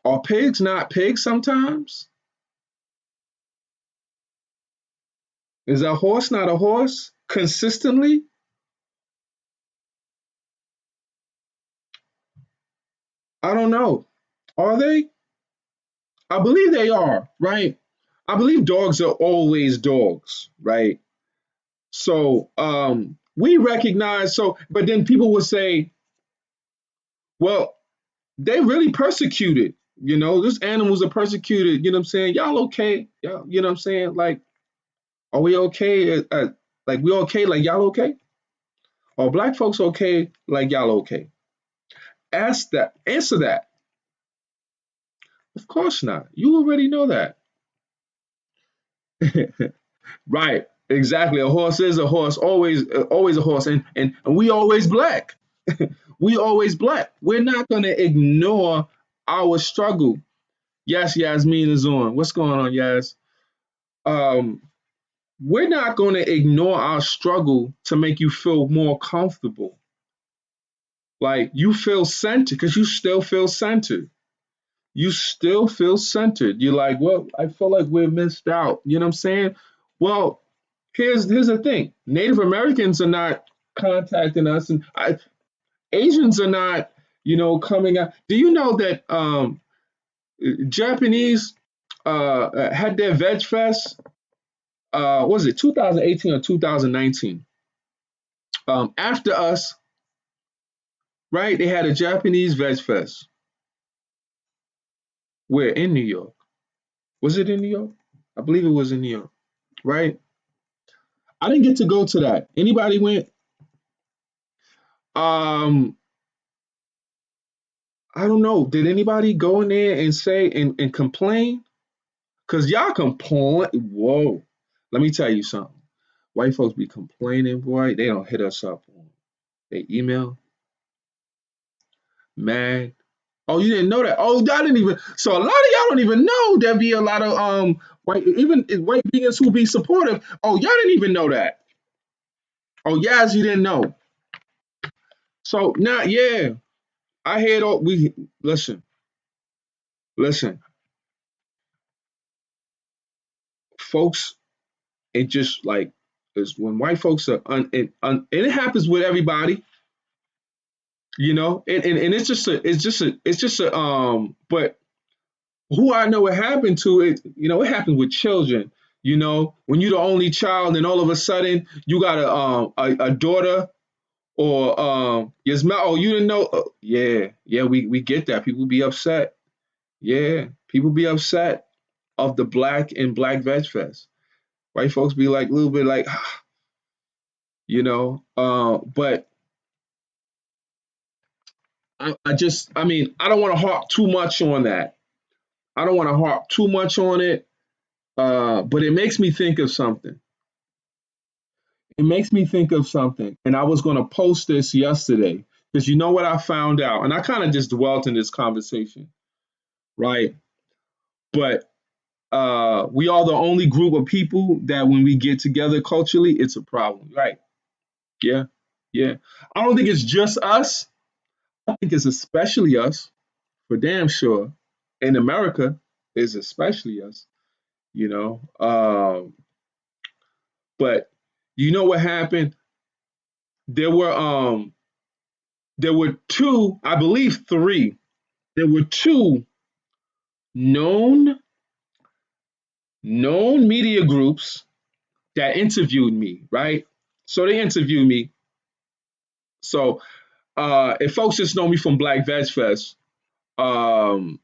are pigs not pigs sometimes? Is a horse not a horse consistently? I don't know. Are they? I believe they are, right? I believe dogs are always dogs, right? So we recognize but then people will say, well, they really persecuted, these animals are persecuted, you know what I'm saying? Y'all okay? Y'all, you know what I'm saying? Like, are we okay? Like we okay? Like y'all okay? Are black folks okay? Like y'all okay? Ask that. Answer that. Of course not. You already know that. Right. Exactly. A horse is a horse. Always a horse. And we always black. We always black. We're not going to ignore our struggle. Yes, Yasmin is on. What's going on, Yas? Um, we're not going to ignore our struggle to make you feel more comfortable. Like you feel centered because you still feel centered. You still feel centered. You're like, well, I feel like we're missed out. You know what I'm saying? Well, here's the thing. Native Americans are not contacting us, and Asians are not, coming out. Do you know that Japanese had their VegFest? Was it 2018 or 2019? After us, right? They had a Japanese VegFest. Where in New York? Was it in New York? I believe it was in New York, right? I didn't get to go to that. Anybody went? Um, I don't know. Did anybody go in there and say and complain? Cause y'all complain. Whoa. Let me tell you something. White folks be complaining, boy. They don't hit us up on they email, man. Oh, you didn't know that? Oh, y'all didn't even. So a lot of y'all don't even know there be a lot of white even white vegans who be supportive. Oh, y'all didn't even know that. Oh, yes, you didn't know. So now, yeah, I heard all we listen, listen, folks. It just like is when white folks are and it happens with everybody, and it's just a but who I know it happened to it happened with children. When you're the only child and all of a sudden you got a daughter or yes, oh, you didn't know, yeah, we get that. People be upset. Yeah, people be upset of the black and black veg fest. White folks be like a little bit like, but I mean, I don't want to harp too much on that. I don't want to harp too much on it, but it makes me think of something. It makes me think of something, and I was going to post this yesterday because you know what I found out, and I kind of just dwelt in this conversation, right? But we are the only group of people that when we get together culturally, it's a problem, right? Yeah, yeah. I don't think it's just us. I think it's especially us, for damn sure. In America, it's especially us, you know. But you know what happened? There were um there were two, I believe three. There were two known media groups that interviewed me, right? So they interviewed me. So if folks just know me from Black VegFest, um,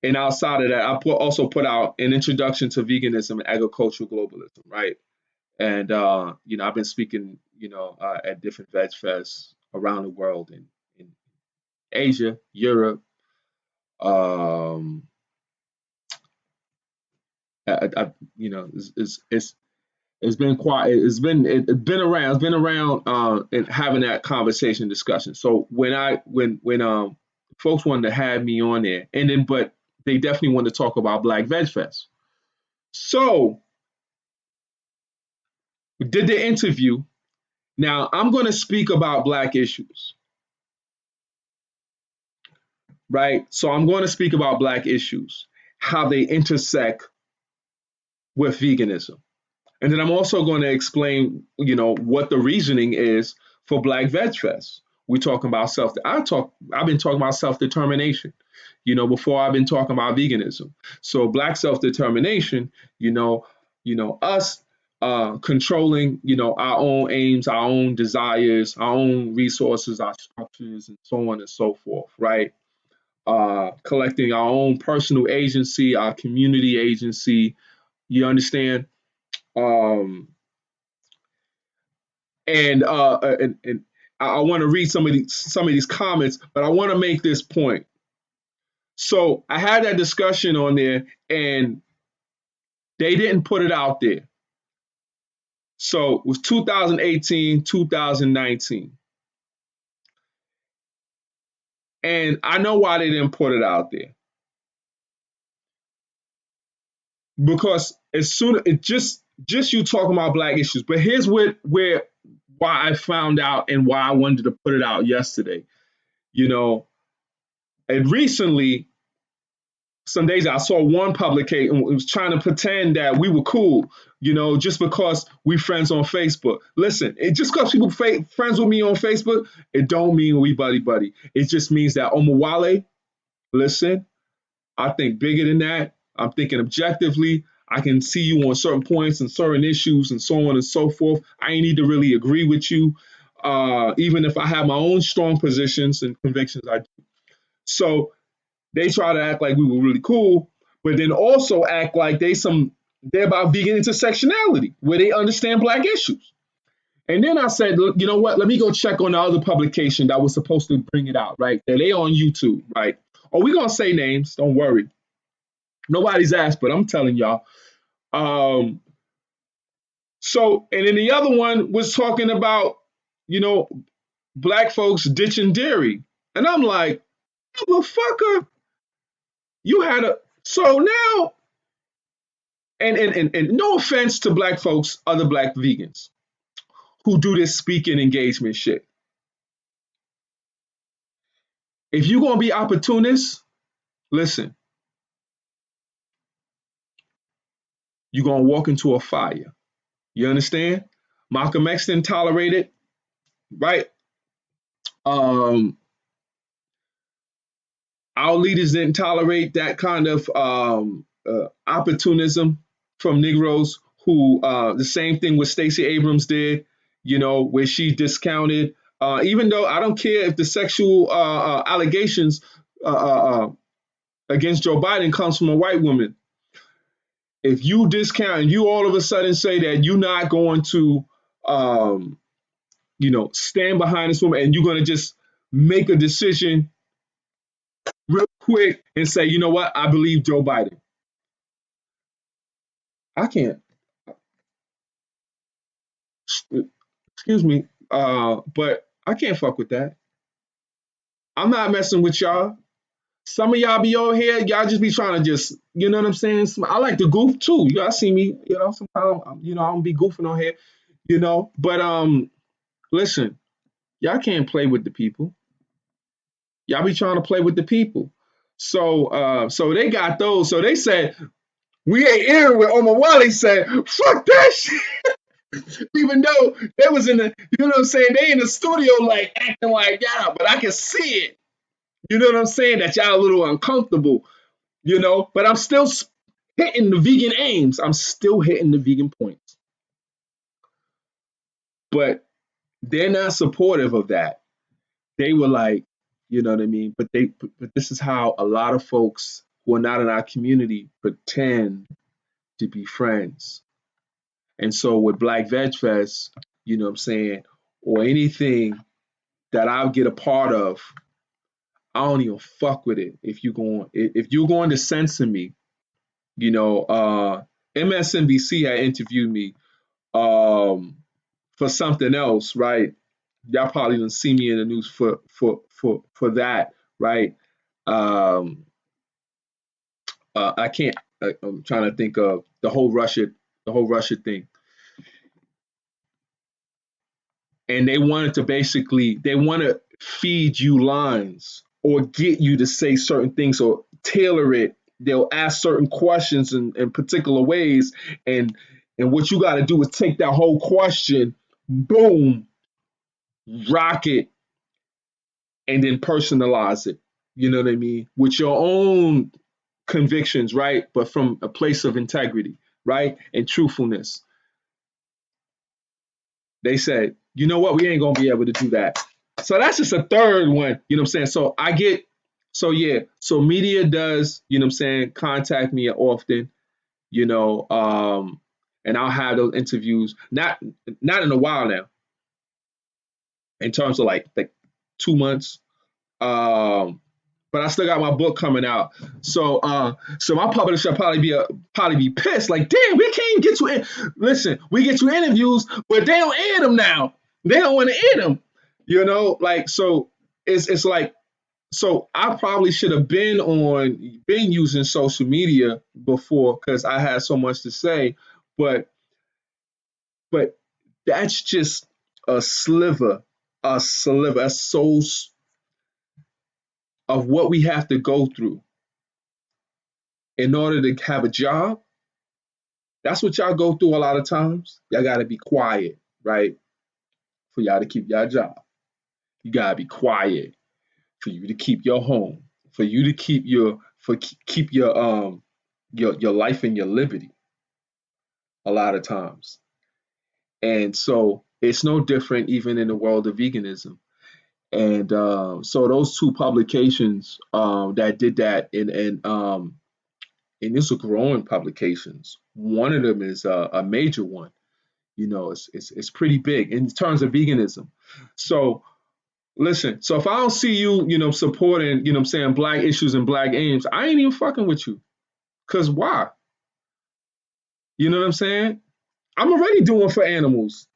and outside of that, also put out an introduction to veganism and agricultural globalism, right? And I've been speaking, at different veg fests around the world in Asia, Europe. Um, it's been quite, it's been around, and having that conversation discussion. So when folks wanted to have me on there, and then but they definitely wanted to talk about Black Veg Fest. So we did the interview. Now I'm going to speak about Black issues, right? So I'm going to speak about Black issues, how they intersect with veganism. And then I'm also going to explain, what the reasoning is for Black Veg Fest. We talking about I've been talking about self-determination, before I've been talking about veganism. So Black self-determination, us controlling, our own aims, our own desires, our own resources, our structures, and so on and so forth, right? Collecting our own personal agency, our community agency. You understand? Um, and I want to read some of these comments, but I want to make this point. So I had that discussion on there, and they didn't put it out there. So it was 2018, 2019, and I know why they didn't put it out there because as soon it just you talking about Black issues, but here's where why I found out and why I wanted to put it out yesterday. You know, and recently some days I saw one publication and was trying to pretend that we were cool, just because we friends on Facebook. Listen, just because people friends with me on Facebook, it don't mean we buddy buddy. It just means that Omawale, listen, I think bigger than that. I'm thinking objectively. I can see you on certain points and certain issues and so on and so forth. I ain't need to really agree with you, even if I have my own strong positions and convictions. I do. So they try to act like we were really cool, but then also act like they're about vegan intersectionality, where they understand Black issues. And then I said, look, you know what? Let me go check on the other publication that was supposed to bring it out, right? They on YouTube, right? Oh, we gonna say names. Don't worry. Nobody's asked, but I'm telling y'all. Um, and then the other one was talking about, you know, Black folks ditching dairy, and I'm like, motherfucker, you had a so now and no offense to Black folks, other Black vegans who do this speaking engagement shit. If you're gonna be opportunists, listen, you're gonna walk into a fire. You understand? Malcolm X didn't tolerate it, right? Um, our leaders didn't tolerate that kind of opportunism from Negroes who the same thing with Stacey Abrams did, where she discounted, even though I don't care if the sexual allegations uh, uh, uh, against Joe Biden comes from a white woman. If you discount and you all of a sudden say that you're not going to, um, stand behind this woman and you're going to just make a decision real quick and say, you know what, I believe Joe Biden. I can't, excuse me, but I can't fuck with that. I'm not messing with y'all. Some of y'all be over here, y'all just be trying to just, you know what I'm saying? I like to goof too. Y'all see me, sometimes, I don't be goofing on here, But listen, y'all can't play with the people. Y'all be trying to play with the people. So they got those. So they said, we ain't here with Omar Wally said, fuck that shit. Even though they was in the, you know what I'm saying? They in the studio like acting like, yeah, but I can see it. You know what I'm saying? That y'all a little uncomfortable, but I'm still hitting the vegan aims. I'm still hitting the vegan points. But they're not supportive of that. They were like, you know what I mean? But this is how a lot of folks who are not in our community pretend to be friends. And so with Black Veg Fest, you know what I'm saying, or anything that I'll get a part of, I don't even fuck with it. If you're going to censor me, MSNBC had interviewed me for something else, right? Y'all probably didn't see me in the news for that, right? Um, I can't. I'm trying to think of the whole Russia thing, and they want to feed you lines or get you to say certain things or tailor it. They'll ask certain questions in particular ways, and what you got to do is take that whole question, boom, rock it, and then personalize it. You know what I mean? With your own convictions, right? But from a place of integrity, right? And truthfulness. They said, you know what? We ain't gonna be able to do that. So that's just a third one. You know what I'm saying? So yeah. So media does, you know what I'm saying, contact me often. You know, and I'll have those interviews. Not in a while now. In terms of like 2 months. Um, but I still got my book coming out. So my publisher probably be pissed. Like, damn, we can't get you in. Listen, we get you interviews, but they don't air them now. They don't want to air them. Like so. It's like so. I probably should have been using social media before because I had so much to say, but but that's just a sliver, a soul of what we have to go through in order to have a job. That's what y'all go through a lot of times. Y'all got to be quiet, right? For y'all to keep y'all job. You got to be quiet for you to keep your home, for you to keep your life and your liberty a lot of times. And so it's no different even in the world of veganism. And so those two publications that did that and these are growing publications. One of them is a major one. It's pretty big in terms of veganism. So listen, so if I don't see you, supporting, I'm saying, black issues and black aims, I ain't even fucking with you. Cause why? You know what I'm saying? I'm already doing for animals.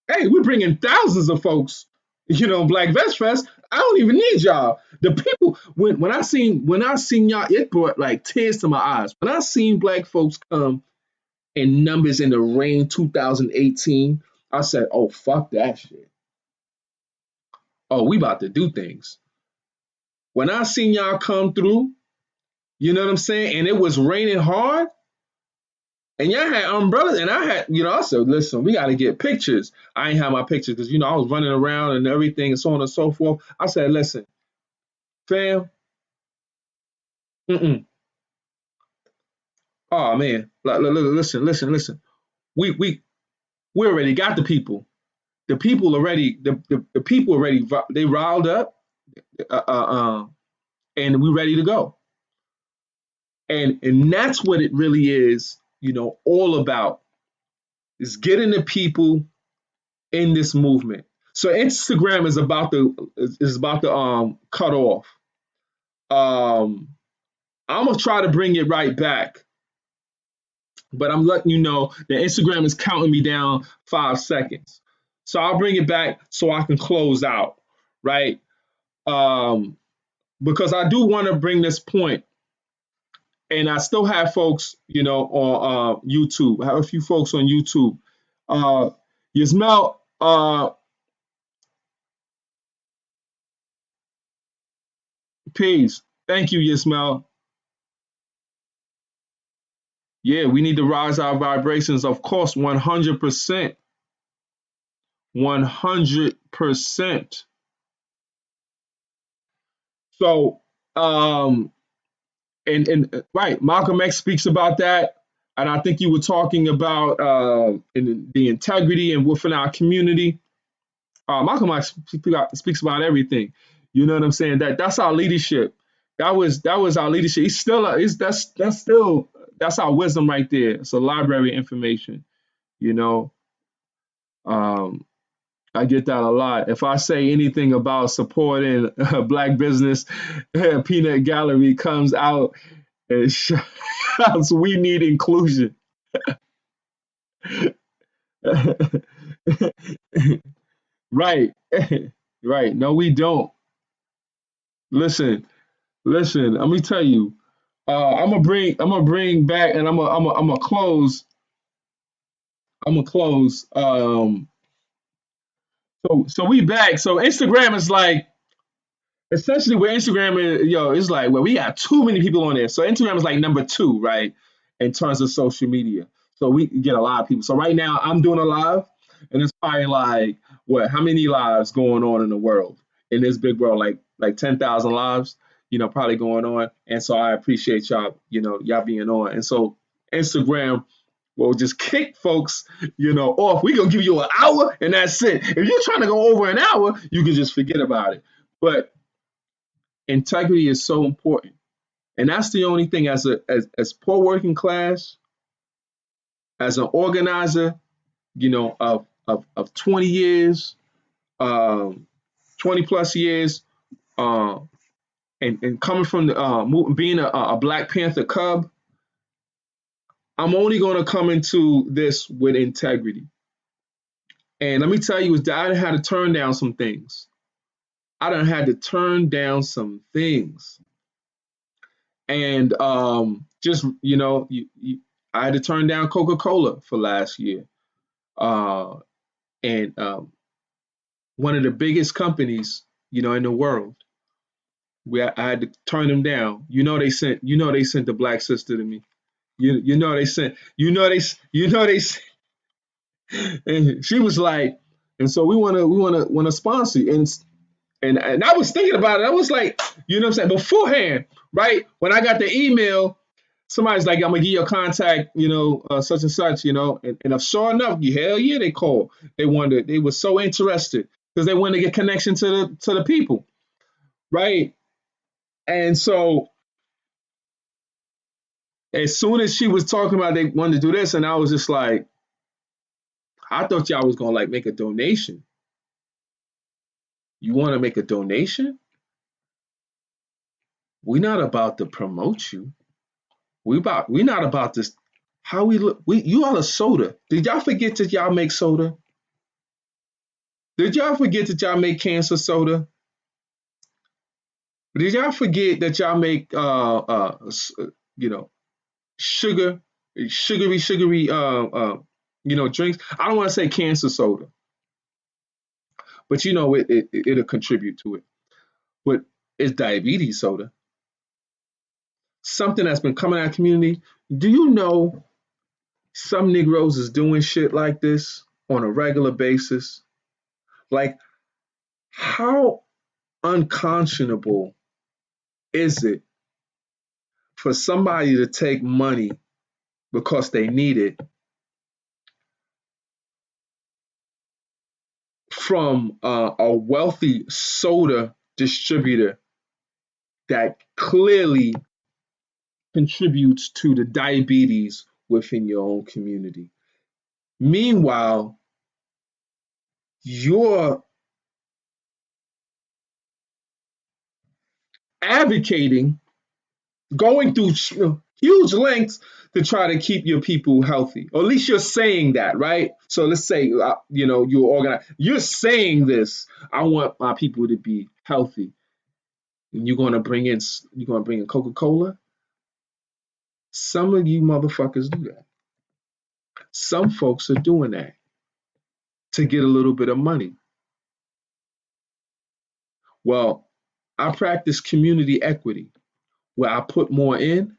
Hey, we're bringing thousands of folks, Black Vest Fest. I don't even need y'all. The people when I seen y'all, it brought like tears to my eyes. When I seen black folks come in numbers in the rain 2018, I said, oh, fuck that shit. Oh, we about to do things. When I seen y'all come through, you know what I'm saying? And it was raining hard, and y'all had umbrellas, and I had, I said, listen, we got to get pictures. I ain't have my pictures because, I was running around and everything and so on and so forth. I said, listen, fam, mm-mm. Oh, man, listen. We already got the people. The people already, they riled up, uh, uh, uh, and we ready to go. And that's what it really is, all about is getting the people in this movement. So Instagram is about to cut off. Um, I'm gonna try to bring it right back, but I'm letting you know that Instagram is counting me down 5 seconds. So I'll bring it back so I can close out, right? Um, because I do want to bring this point, and I still have folks, on YouTube. I have a few folks on YouTube. Uh, Yasmel, peace. Thank you, Yasmel. Yeah, we need to rise our vibrations, of course, 100%. 100%. So, and right, Malcolm X speaks about that, and I think you were talking about in the integrity and within our community. Malcolm X speaks about everything. You know what I'm saying? That's our leadership. That was our leadership. He's still that's still that's our wisdom right there. It's a library of information. You know, um, I get that a lot. If I say anything about supporting black business, Peanut Gallery comes out and shouts, "We need inclusion." Right, right. No, we don't. Listen, listen. Let me tell you. I'm gonna bring back, and I'm gonna close. I'm gonna close. So we back. So Instagram is like essentially where Instagram is, it's like, well, we got too many people on there. So Instagram is like number two, right, in terms of social media. So we get a lot of people. So right now I'm doing a live, and it's probably like what? How many lives going on in the world, in this big world? Like 10,000 lives, probably going on. And so I appreciate y'all, y'all being on. And so Instagram will just kick folks, off. We gonna give you an hour, and that's it. If you're trying to go over an hour, you can just forget about it. But integrity is so important, and that's the only thing as poor working class, as an organizer, of 20 years, um 20 plus years, uh, and coming from the being a Black Panther cub. I'm only going to come into this with integrity, and let me tell you, is that I had to turn down some things. I done had to turn down some things, and just I had to turn down Coca-Cola for last year, and one of the biggest companies, in the world. I had to turn them down. They sent the black sister to me. You know they sent you know they and she was like, and so we want to sponsor you. And I was thinking about it. I was like, what I'm saying, beforehand, right? When I got the email, somebody's like, I'm gonna give you a contact, such and such, and if sure enough, hell yeah, they called. They were so interested because they wanted to get connection to the people, right? And so as soon as she was talking about they wanted to do this, and I was just like, I thought y'all was gonna like make a donation. You want to make a donation? We're not about to promote you. We're not about this. How we look? You all a soda. Did y'all forget that y'all make soda? Did y'all forget that y'all make cancer soda? Did y'all forget that y'all make you know sugar, sugary drinks? I don't want to say cancer soda, but it'll contribute to it. But it's diabetes soda, something that's been coming out of the community. Do you know some Negroes is doing shit like this on a regular basis? Like, how unconscionable is it for somebody to take money because they need it from a wealthy soda distributor that clearly contributes to the diabetes within your own community? Meanwhile, you're advocating, going through huge lengths to try to keep your people healthy. Or at least you're saying that, right? So let's say, you're organized. You're saying this. I want my people to be healthy. And you're going to bring in Coca-Cola. Some of you motherfuckers do that. Some folks are doing that to get a little bit of money. Well, I practice community equity where I put more in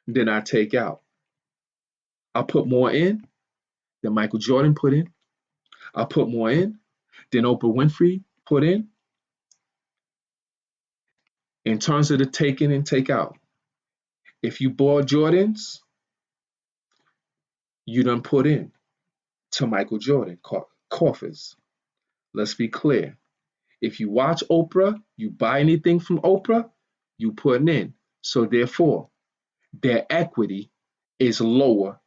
than I take out. I put more in than Michael Jordan put in. I put more in than Oprah Winfrey put in terms of the take in and take out. If you bought Jordans, you done put in to Michael Jordan coffers. Let's be clear. If you watch Oprah, you buy anything from Oprah, you putting in. So therefore, their equity is lower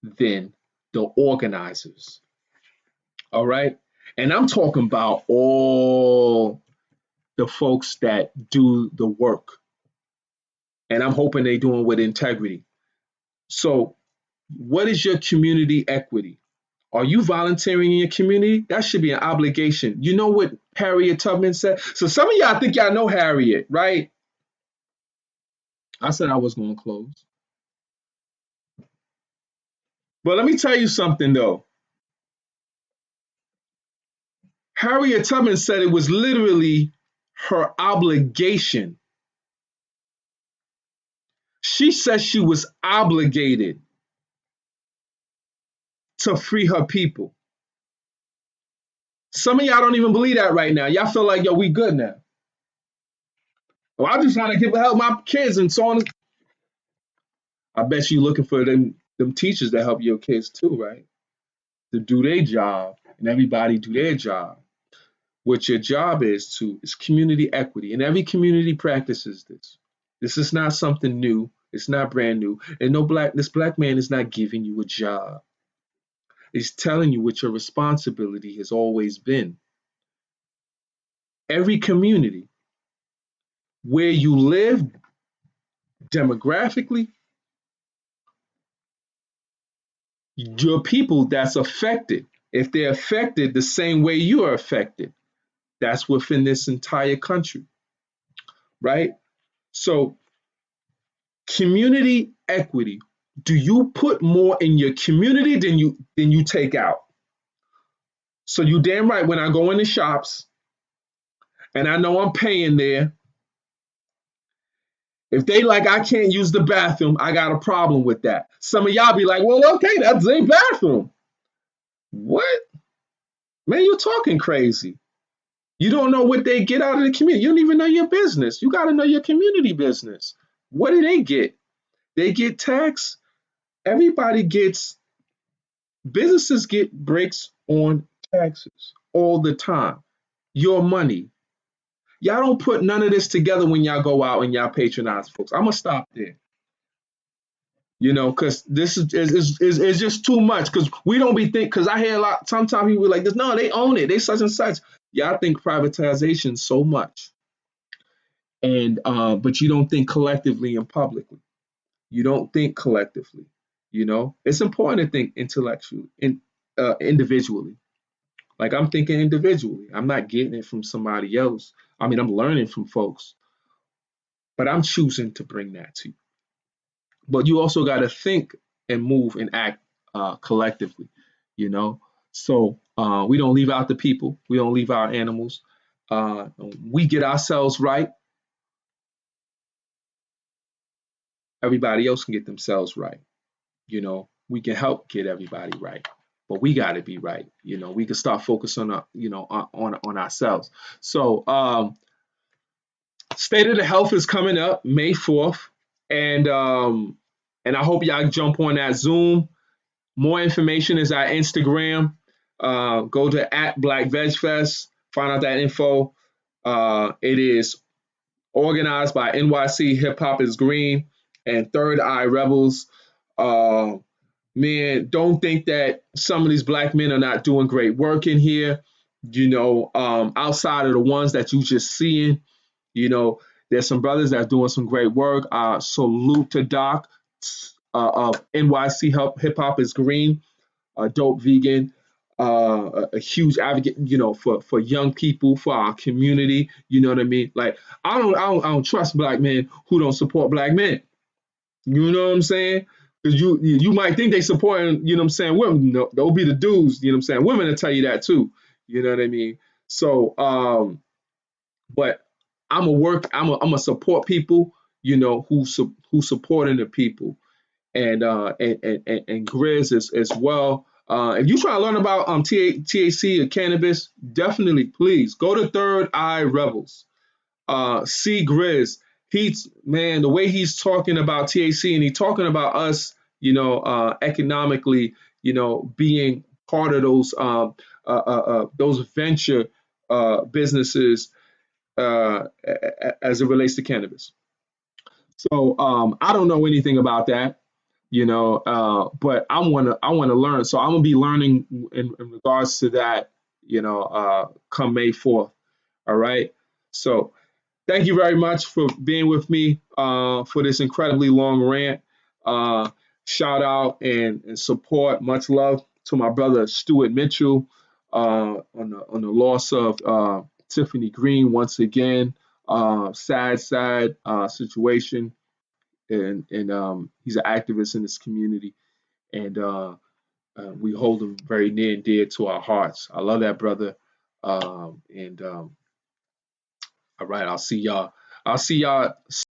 than the organizers. All right. And I'm talking about all the folks that do the work. And I'm hoping they're doing with integrity. So, what is your community equity? Are you volunteering in your community? That should be an obligation. You know what Harriet Tubman said? So, some of y'all think y'all know Harriet, right? I said I was going to close. But let me tell you something, though. Harriet Tubman said it was literally her obligation. She said she was obligated to free her people. Some of y'all don't even believe that right now. Y'all feel like, yo, we good now. Well, I just want to help my kids and so on. I bet you looking for them teachers that help your kids too, right? To do their job and everybody do their job. What your job is community equity. And every community practices this. This is not something new. It's not brand new. And this black man is not giving you a job. He's telling you what your responsibility has always been. Every community where you live demographically, your people that's affected, if they're affected the same way you are affected, that's within this entire country, right? So, community equity. Do you put more in your community than you take out? So you damn right when I go in the shops and I know I'm paying there, if they like I can't use the bathroom, I got a problem with that. Some of y'all be like, well, okay, that's their bathroom. What? Man, you're talking crazy. You don't know what they get out of the community. You don't even know your business. You got to know your community business. What do they get? They get tax. Everybody gets, businesses get breaks on taxes all the time. Your money. Y'all don't put none of this together when y'all go out and y'all patronize folks. I'm going to stop there. Because this is just too much. Because we don't be think. Because I hear a lot. Sometimes people be like this. No, they own it. They such and such. Y'all think privatization so much, and but you don't think collectively and publicly. You don't think collectively. It's important to think intellectually and individually. Like I'm thinking individually. I'm not getting it from somebody else. I mean, I'm learning from folks, but I'm choosing to bring that to you. But you also got to think and move and act collectively, you know. So we don't leave out the people. We don't leave out animals. We get ourselves right. Everybody else can get themselves right. We can help get everybody right, but we got to be right. We can start focusing on on ourselves. So State of the Health is coming up May 4th, and I hope y'all jump on that Zoom. More information is our Instagram. Go to @BlackVegFest. Find out that info. It is organized by NYC Hip Hop is Green and Third Eye Rebels. Man, don't think that some of these black men are not doing great work in here. Outside of the ones that you just seeing, you know, There's some brothers that are doing some great work. Salute to Doc of NYC Hip Hop is Green, a dope vegan, a huge advocate, for young people, for our community. You know what I mean? Like I don't trust black men who don't support black men. You know what I'm saying? Because you might think they supporting, you know what I'm saying, women. No, they'll be the dudes, you know what I'm saying? Women will tell you that too. You know what I mean? So but I'm a support people, who supporting the people. And Grizz as well. If you try to learn about THC or cannabis, definitely please go to Third Eye Rebels. See Grizz. He's man, the way he's talking about THC and he's talking about us, economically, being part of those venture businesses as it relates to cannabis. So I don't know anything about that, but I want to learn. So I'm gonna be learning in regards to that, come May 4th. All right. So thank you very much for being with me for this incredibly long rant. Uh, Shout out and support. Much love to my brother Stuart Mitchell on the loss of Tiffany Green once again. Sad situation, and he's an activist in this community, and we hold him very near and dear to our hearts. I love that brother, and all right, I'll see y'all.